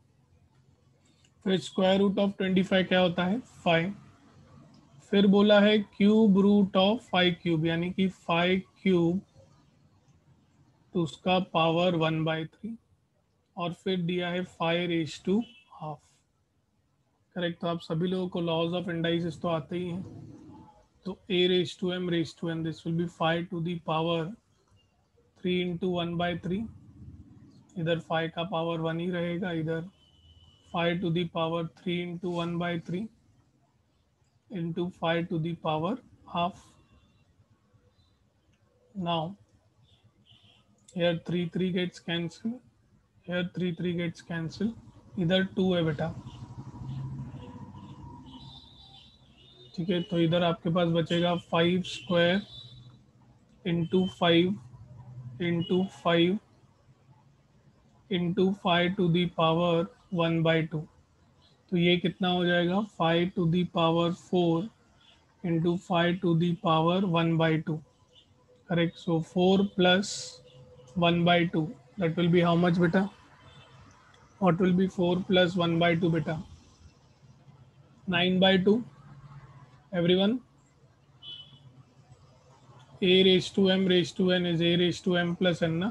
फिर स्क्वायर रूट ऑफ 25 क्या होता है? 5। फिर बोला है क्यूब रूट ऑफ 5 क्यूब, यानी कि 5 क्यूब तो उसका पावर 1/3, और फिर दिया है 5 रेज टू हाफ। करेक्ट। तो आप सभी लोगों को लॉज ऑफ इंडाइसिस तो आते ही हैं। तो a raise to m this will be 5 to the power 3 into 1/3। इधर 5 का पावर 1 ही रहेगा, इधर 5 to the power 3 into 1/3 into 5 to the power half. Now here 3 3 gets cancelled, here 3 3 gets cancelled, इधर 2 है बेटा। ठीक है। तो इधर आपके पास बचेगा 5 square into 5 into 5 to the power 1/2। तो ये कितना हो जाएगा? 5 to the power 4 into 5 to the power 1/2। Correct. So 4 plus 1/2, that will be how much बेटा? व्हाट विल बी 4 प्लस 1/2 बेटा? 9/2। Everyone, a raise to m raise to n is a raise to m plus n ना?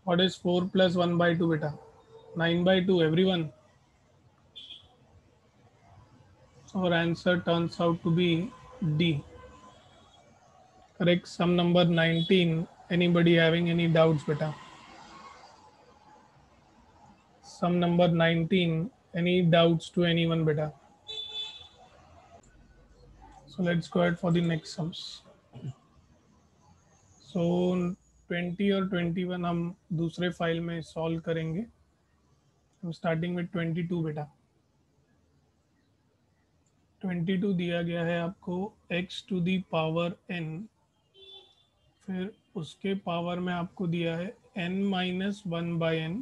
What is 4 plus 1/2 बेटा? 9/2। Everyone, our answer turns out to be D. Correct. Sum number 19. Anybody having any doubts, beta? Sum number 19. Any doubts to anyone, beta? So let's go ahead for the next sums. So 20 और 21 हम दूसरे file में solve करेंगे। हम starting में 22 बेटा। 22 दिया गया है आपको x to the power n, फिर उसके पावर में आपको दिया है n-1/n,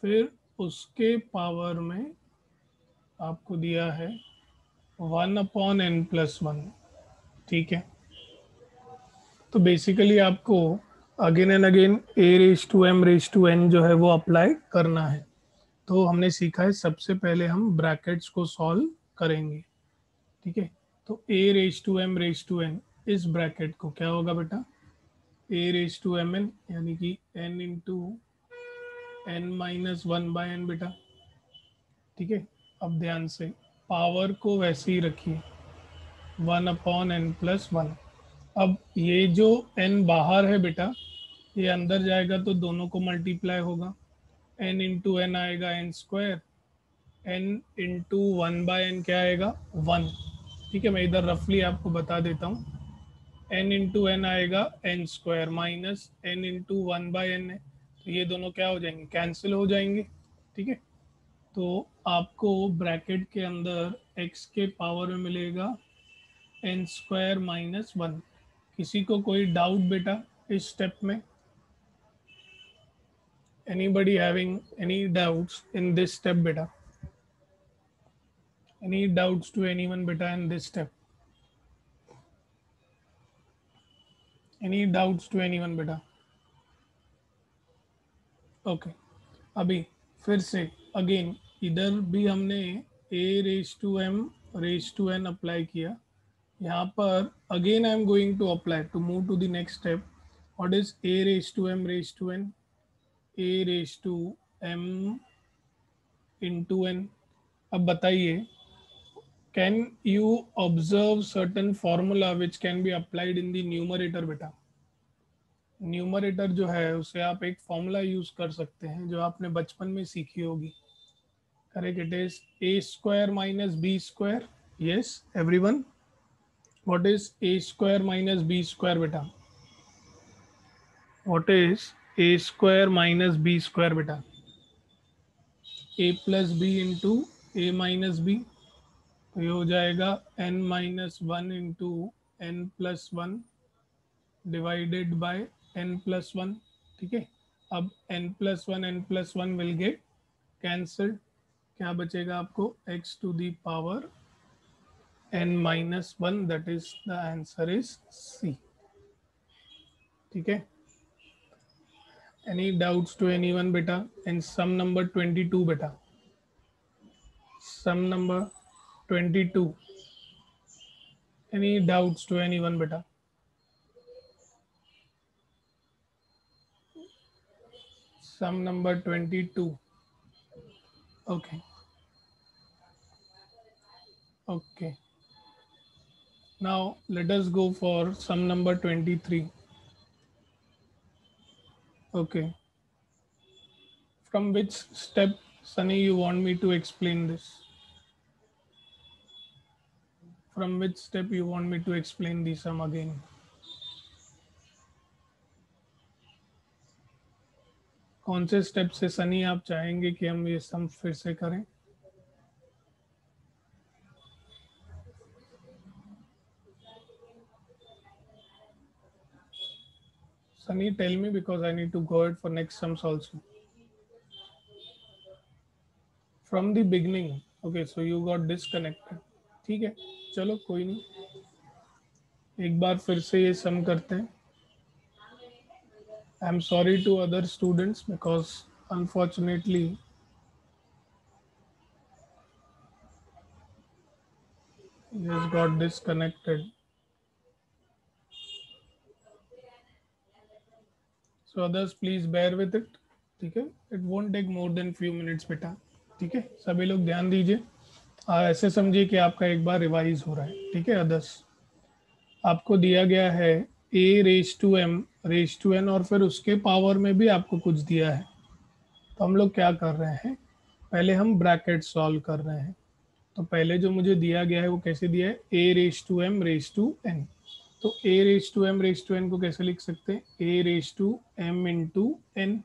फिर उसके पावर में आपको दिया है 1/n+1। ठीक है। तो बेसिकली आपको again and again a raise to m raise to n जो है वो अप्लाई करना है। तो हमने सीखा है सबसे पहले हम ब्रैकेट्स को सॉल्व करेंगे। ठीक है। तो a raise to m raise to n, इस ब्रैकेट को क्या होगा बेटा? a रेज टू mn, यानी कि n इंटू n-1/n बेटा। ठीक है। अब ध्यान से, पावर को वैसे ही रखिए, 1/n+1। अब ये जो n बाहर है बेटा, ये अंदर जाएगा तो दोनों को मल्टीप्लाई होगा, n इंटू एन आएगा n², n इंटू 1/n क्या आएगा 1। ठीक है, मैं इधर रफली आपको बता देता हूँ, n इंटू एन आएगा n² minus n into 1/n है, तो ये दोनों क्या हो जाएंगे, कैंसिल हो जाएंगे। ठीक है, तो आपको ब्रैकेट के अंदर x के पावर में मिलेगा n² - 1। किसी को कोई डाउट बेटा इस स्टेप में? Anybody having any doubts in this step बेटा? एनी डाउट्स टू एनीवन बेटा in this step? Any doubts to anyone बेटा? ओके, अभी फिर से अगेन इधर भी हमने a⁻m⁻n अप्लाई किया, यहाँ पर again I am going to apply to move to the next step. What is a⁻m⁻n? a⁻m into n। अब बताइए, can you observe certain formula which can be applied in the numerator बेटा? Numerator जो है उसे आप एक formula use कर सकते हैं जो आपने बचपन में सीखी होगी। Correct, it is a² - b²। Yes everyone, what is a² - b² बेटा? व्हाट इज a² - b² बेटा? a+b इंटू a-b, तो ये हो जाएगा n-1 into n+1 divided by n+1। ठीक है, अब n+1 विल गेट कैंसल्ड, क्या बचेगा आपको, x to the power n-1, that is the answer is C। ठीक है, एनी डाउट्स टू एनीवन बेटा इन सम नंबर 22 बेटा? Sum number 22, any doubts to anyone बेटा? Sum number 22. Okay. Okay. Now let us go for sum number 23. Okay. From which step, Sunny, you want me to explain this? From which step you want me to explain the sum again? कौन से step से सनी आप चाहेंगे कि हम ये सम फिर से करें? Sunny, tell me because I need to go ahead for next sums also. From the beginning. Okay, so you got disconnected. ठीक है, चलो कोई नहीं, एक बार फिर से ये सम करते हैं। I am sorry to other students because unfortunately he has got disconnected. So others please bear with it. ठीक है, it won't take more than few minutes बेटा। ठीक है, सभी लोग ध्यान दीजिए, ऐसे समझिए कि आपका एक बार रिवाइज हो रहा है। ठीक है, अदर्स आपको दिया गया है a⁻m⁻n और फिर उसके पावर में भी आपको कुछ दिया है, तो हम लोग क्या कर रहे हैं, पहले हम ब्रैकेट सॉल्व कर रहे हैं। तो पहले जो मुझे दिया गया है वो कैसे दिया है, a⁻m⁻n। तो a⁻m⁻n को कैसे लिख सकते हैं, a⁻m इंटू n।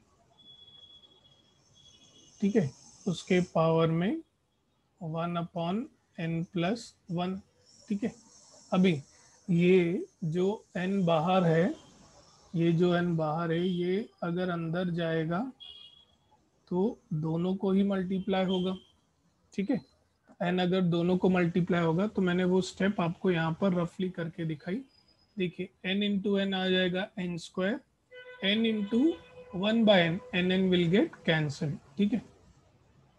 ठीक है, उसके पावर में 1/n+1। ठीक है, अभी ये जो n बाहर है, ये जो n बाहर है, ये अगर अंदर जाएगा तो दोनों को ही मल्टीप्लाई होगा। ठीक है, n अगर दोनों को मल्टीप्लाई होगा तो मैंने वो स्टेप आपको यहाँ पर रफली करके दिखाई। देखिए n इंटू एन आ जाएगा n², n into 1/n, n will get cancel. ठीक है,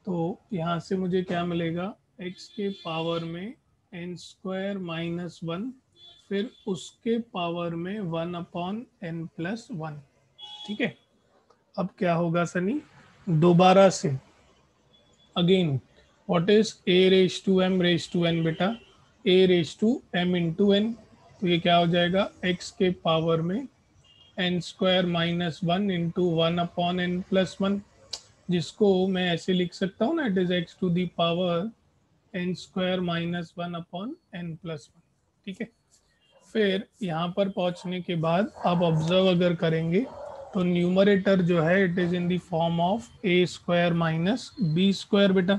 तो यहाँ से मुझे क्या मिलेगा, x के पावर में n² - 1, फिर उसके पावर में 1/n+1। ठीक है, अब क्या होगा सनी, दोबारा से again what is a raise to m raise to n बेटा? A raise to m into n, तो ये क्या हो जाएगा? एक्स के पावर में n square minus one into one upon n plus one, जिसको मैं ऐसे लिख सकता हूँ ना, it is x to the power n square minus one upon n plus one. ठीक है, फिर यहाँ पर पहुँचने के बाद आप ऑब्जर्व अगर करेंगे तो न्यूमरेटर जो है it is in the form of a square minus b square बेटा।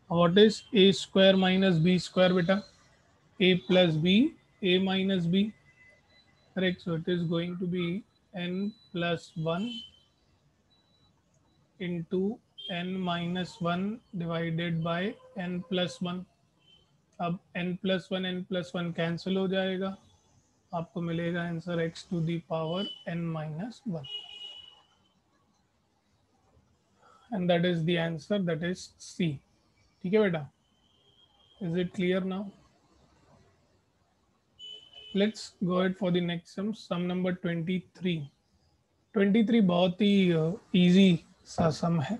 What is a square minus b square बेटा? A plus b, a minus b, correct? So it is going to be n plus one into n minus one divided by n plus one. अब n plus one cancel हो जाएगा, आपको मिलेगा answer x to the power n minus one, and that is the answer, that is C। ठीक है बेटा, is it clear now? Let's go ahead for the next sum, sum number 23। 23 बहुत ही easy सा सम है।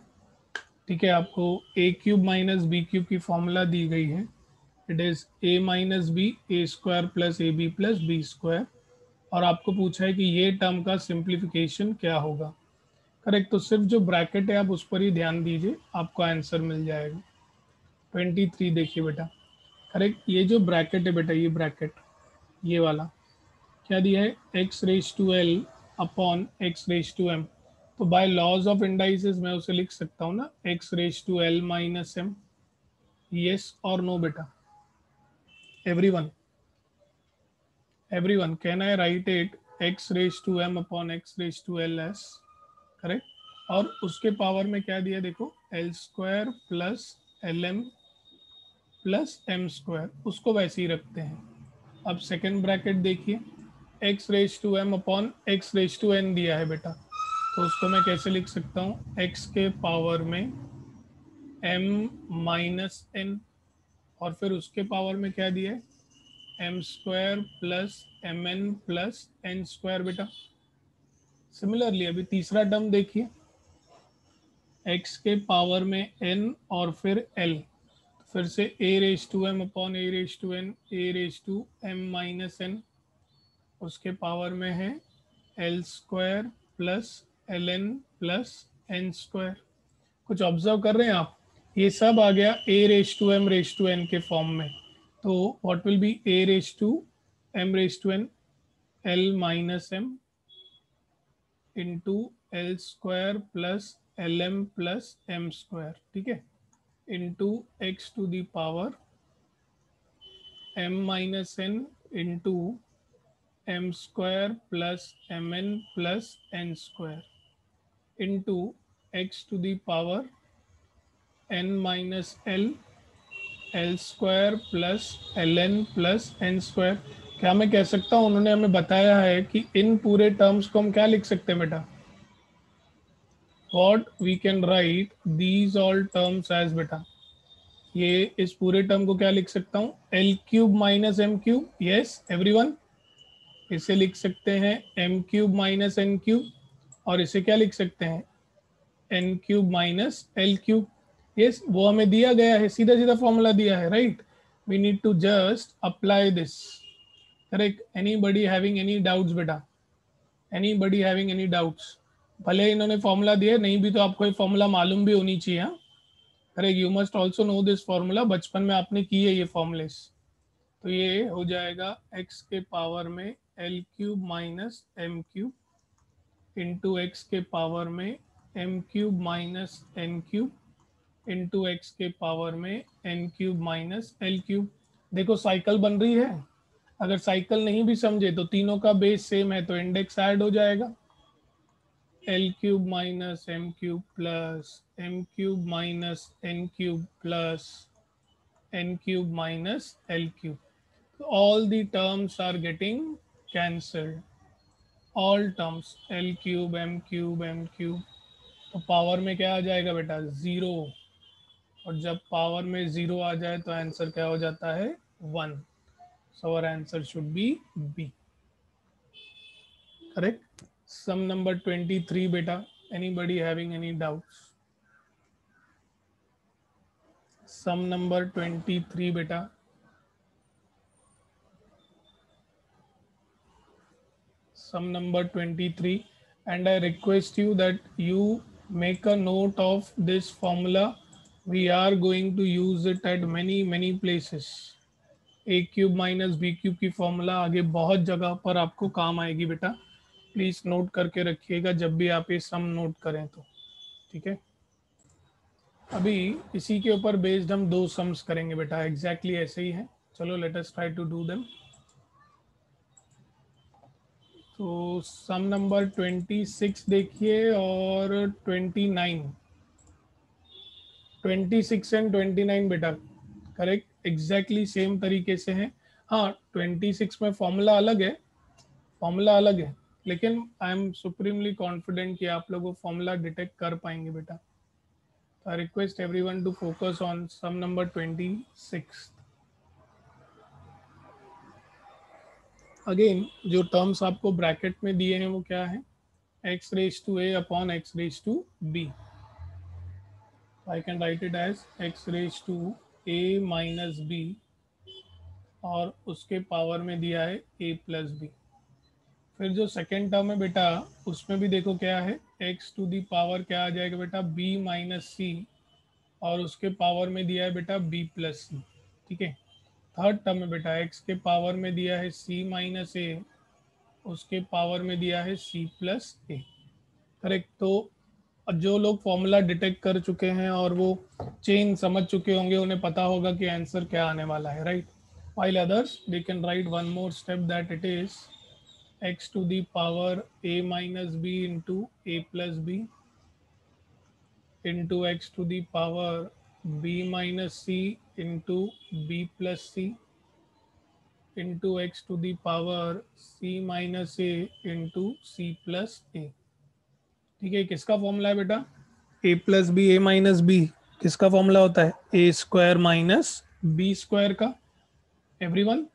ठीक है, आपको a cube minus b cube की फॉर्मूला दी गई है, it is a minus b a square plus a b plus b square, और आपको पूछा है कि ये टर्म का सिंप्लीफिकेशन क्या होगा। करेक्ट, तो सिर्फ जो ब्रैकेट है आप उस पर ही ध्यान दीजिए, आपको आंसर मिल जाएगा। 23 देखिए बेटा, करेक्ट, ये जो ब्रैकेट है बेटा, ये ब्रैकेट, ये वाला क्या दिया है? X raise to l upon x raise to m, तो बाय लॉज ऑफ इंडाइसिस मैं उसे लिख सकता हूँ ना, x raise to l minus m. Yes और नो बेटा? Everyone, everyone, can I write it x raise to m upon x raise to l yes? Correct, और उसके पावर में क्या दिया देखो, l square plus l m plus m square, उसको वैसे ही रखते हैं। अब सेकेंड ब्रैकेट देखिए, x raise to m upon x raise to n दिया है बेटा, तो उसको मैं कैसे लिख सकता हूँ? एक्स के पावर में एम माइनस एन, और फिर उसके पावर में क्या दिया है? M square plus m n plus n square बेटा। सिमिलरली अभी तीसरा टर्म देखिए, एक्स के पावर में n और फिर l, फिर से a raise to m upon a raise to n, a raise to m minus n, उसके पावर में है l square plus l n plus n square. कुछ ऑब्जर्व कर रहे हैं आप? ये सब आ गया a raise to m raise to n के फॉर्म में, तो what will be a raise to m raise to n, l minus m into l square plus l m plus m square, ठीक है, into x to the power m minus n into m square plus m n plus n square into x to the power n minus l, l square plus l n plus n square. क्या मैं कह सकता हूँ, उन्होंने हमें बताया है कि इन पूरे टर्म्स को हम क्या लिख सकते हैं बेटा? what we can write these all terms as बेटा, ये इस पूरे टर्म को क्या लिख सकता हूँ? L cube minus m cube, yes everyone, इसे लिख सकते हैं m cube minus n cube, और इसे क्या लिख सकते हैं? N cube minus l cube. Yes, वो हमें दिया गया है, सीधा सीधा फॉर्मूला दिया है, right? We need to just apply this, correct? Anybody having any doubts बेटा? Anybody having any doubts? भले इन्होंने फॉर्मूला दिया है, नहीं भी तो आपको ये फॉर्मूला मालूम भी होनी चाहिए। हाँ, अरे you must also know this formula, बचपन में आपने की है ये फॉर्मूलेस। तो ये हो जाएगा एक्स के पावर में l cube minus m cube into x के पावर में m cube minus n cube into x के पावर में n cube minus l cube. देखो साइकिल बन रही है, अगर साइकिल नहीं भी समझे तो तीनों का बेस सेम है, तो इंडेक्स ऐड हो जाएगा, l cube minus m cube plus m cube minus n cube plus n cube minus l cube. So all the terms are getting cancelled. All terms l cube m cube, तो power में क्या आ जाएगा बेटा? Zero, और जब power में zero आ जाए तो आंसर क्या हो जाता है? One. So our answer should be B, correct? Sum number 23 बेटा, anybody having any doubts? Sum number 23 बेटा, sum number 23, and I request you that you make a note of this formula. We are going to use it at many places. A cube minus b cube की formula आगे बहुत जगह पर आपको काम आएगी बेटा, प्लीज नोट करके रखिएगा जब भी आप ये सम नोट करें तो, ठीक है। अभी इसी के ऊपर बेस्ड हम दो सम्स करेंगे बेटा, एग्जैक्टली ऐसे ही है। चलो let us try to do them. तो सम नंबर 26 देखिए और 29, 26 एंड 29 बेटा करेक्ट एग्जैक्टली सेम तरीके से है। हाँ 26 में फॉर्मूला अलग है, फॉर्मूला अलग है, लेकिन आई एम सुप्रीमली कॉन्फिडेंट कि आप लोग वो फॉर्मूला डिटेक्ट कर पाएंगे बेटा। I request everyone to focus on sum number 26। Again जो टर्म्स आपको ब्रैकेट में दिए हैं वो क्या है, x raise to a upon x raise to b। I can write it as x raise to a minus b और उसके पावर में दिया है a प्लस b। फिर जो सेकेंड टर्म है बेटा उसमें भी देखो क्या है, x टू दी पावर क्या आ जाएगा बेटा b माइनस c और उसके पावर में दिया है बेटा b प्लस सी, ठीक है। थर्ड टर्म में बेटा x के पावर में दिया है c माइनस a, उसके पावर में दिया है c प्लस a, करेक्ट। तो जो लोग फॉर्मूला डिटेक्ट कर चुके हैं और वो चेन समझ चुके होंगे उन्हें पता होगा कि आंसर क्या आने वाला है, right. while others they can write one more step that it is x to the power a minus b into a plus b into x to the power b minus c into b plus c into x to the power c minus a into c plus a, ठीक है। किसका formula है बेटा, a plus b a minus b किसका formula होता है, a square minus b square का, everyone.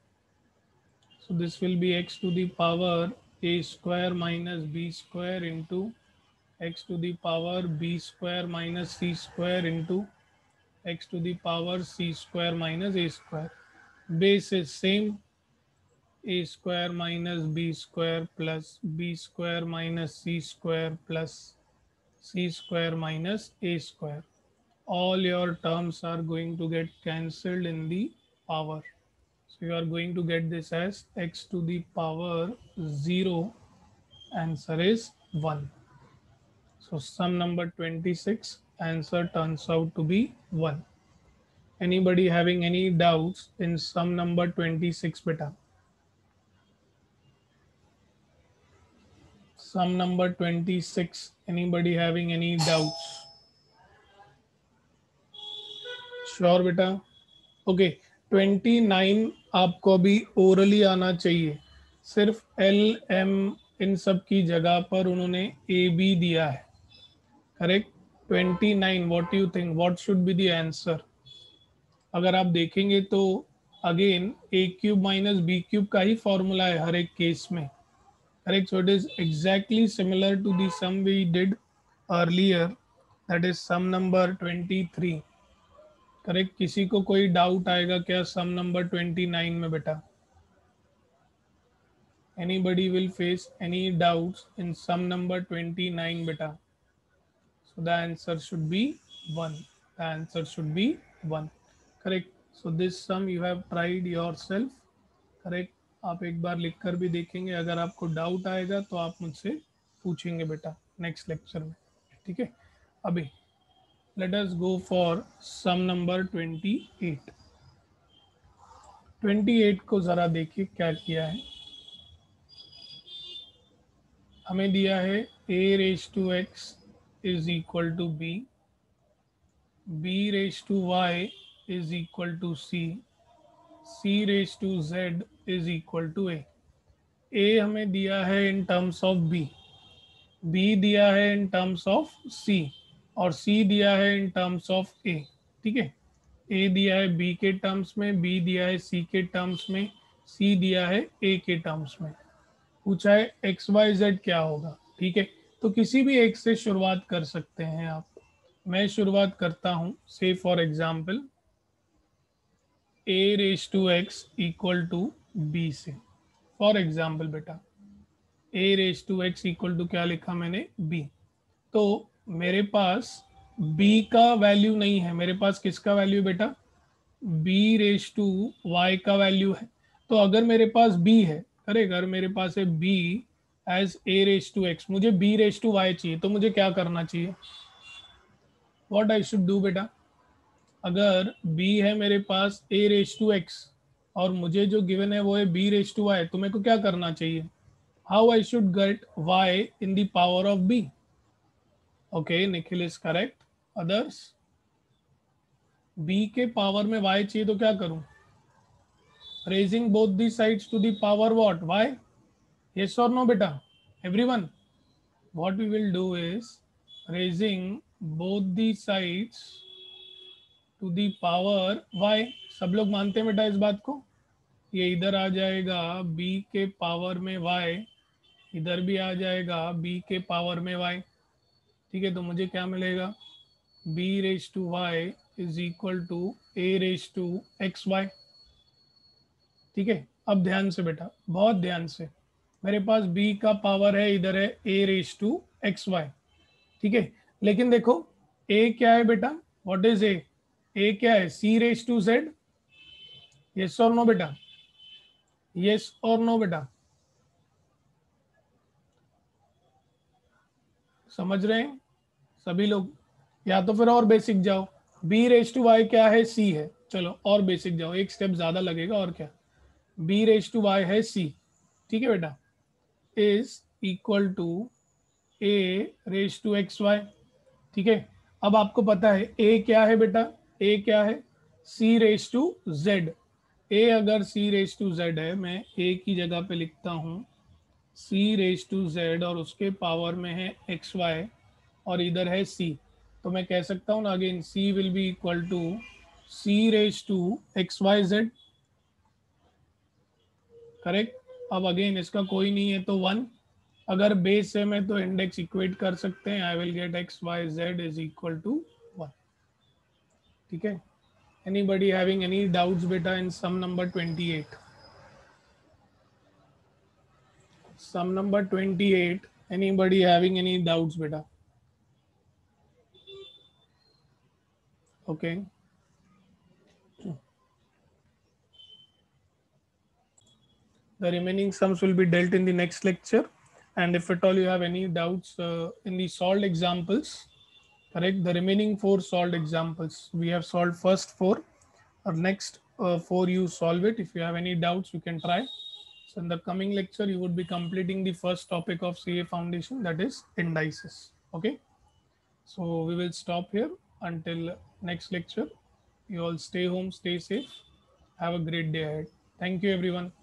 So this will be x to the power a square minus b square into x to the power b square minus c square into x to the power c square minus a square. Base is same, a square minus b square plus b square minus c square plus c square minus a square. All your terms are going to get cancelled in the power. So you are going to get this as x to the power 0, answer is 1. So sum number 26, answer turns out to be 1. Anybody having any doubts in sum number 26 beta? Sum number 26, anybody having any doubts? Sure beta? Okay 29 आपको अभी orally आना चाहिए, सिर्फ L M इन सब की जगह पर उन्होंने ए बी दिया है, correct. 29 what you think what should be the answer. अगर आप देखेंगे तो again a cube minus b cube का ही फॉर्मूला है हर एक केस में, correct. So it is exactly similar to the sum we did earlier, that is sum number 23, correct. किसी को कोई डाउट आएगा क्या सम नंबर 29 में बेटा, anybody will face any doubts in sum number 29 बेटा। So the answer should be 1, the answer should be 1, correct. So this sum you have tried yourself, correct. आप एक बार लिख कर भी देखेंगे, अगर आपको डाउट आएगा तो आप मुझसे पूछेंगे बेटा नेक्स्ट लेक्चर में, ठीक है। अभी let us go for sum number 28। 28 को जरा देखिए क्या किया है, हमें दिया है a raise to x is equal to b, b raise to y is equal to c, c raise to z is equal to a हमें दिया है in terms of b, b दिया है इन टर्म्स ऑफ c और c दिया है in terms of a, ठीक है। ए दिया है बी के टर्म्स में, बी दिया है सी के टर्म्स में, सी दिया है ए के टर्म्स में। पूछा है एक्स वाई जेड क्या होगा, ठीक है। तो किसी भी एक से शुरुआत कर सकते हैं आप, मैं शुरुआत करता हूं, से for example a raise to x equal to b से। फॉर एग्जाम्पल बेटा, a raise to x equal to क्या लिखा मैंने, बी। तो मेरे पास b का वैल्यू नहीं है, मेरे पास किसका वैल्यू है बेटा, b रेस टू y का वैल्यू है। तो अगर मेरे पास b है, अरे अगर मेरे पास है b as a raise to x, मुझे b रेस टू y चाहिए, तो मुझे क्या करना चाहिए, व्हाट आई शुड डू बेटा। अगर b है मेरे पास a रेस टू x और मुझे जो गिवन है वो है b रेस टू y, तो मेरे को क्या करना चाहिए, how I should get y in the power of b। Okay, Nikhil is correct. Others, b के पावर में y चाहिए तो क्या करूं, raising both the sides to the power what, y। Yes और नो बेटा, everyone, what we will do is raising both the sides to the power y। सब लोग मानते हैं बेटा इस बात को, ये इधर आ जाएगा b के पावर में y, इधर भी आ जाएगा b के पावर में y। ठीक है, तो मुझे क्या मिलेगा, b raise to y is equal to a raise to x y. ठीक है, अब ध्यान से बेटा, बहुत ध्यान से, मेरे पास b का पावर है, इधर है a raise to x y. ठीक है, लेकिन देखो a क्या है बेटा, व्हाट इज a क्या है, c raise to z। Yes और नो बेटा, यस और नो बेटा, समझ रहे हैं सभी लोग, या तो फिर और बेसिक जाओ, b रेज टू वाई क्या है, c है, चलो और बेसिक जाओ, एक स्टेप ज्यादा लगेगा और क्या, b रेज टू वाई है c। ठीक है बेटा, is equal to a raise to x y. ठीक है, अब आपको पता है a क्या है बेटा, a क्या है, c raise to z। a अगर c रेज टू z है, मैं a की जगह पे लिखता हूँ c रेज टू z और उसके पावर में है एक्स वाई और इधर है c। तो मैं कह सकता हूँ ना, again c will be equal to c raise to x Y z. Correct, अब अगेन इसका कोई नहीं है तो वन, अगर बेस है मैं तो इंडेक्स इक्वेट कर सकते हैं, I will get x Y z is equal to one. ठीक है, एनीबडी हैविंग एनी डाउट्स बेटा in sum number 28, sum number 28, anybody having any doubts बेटा। Okay, the remaining sums will be dealt in the next lecture, and if at all you have any doubts in the solved examples, correct, the remaining four solved examples we have solved first four, or next four you solve it. If you have any doubts you can try. So in the coming lecture you would be completing the first topic of CA foundation, that is indices. Okay, so we will stop here until next lecture. You all stay home, stay safe, have a great day ahead. Thank you everyone.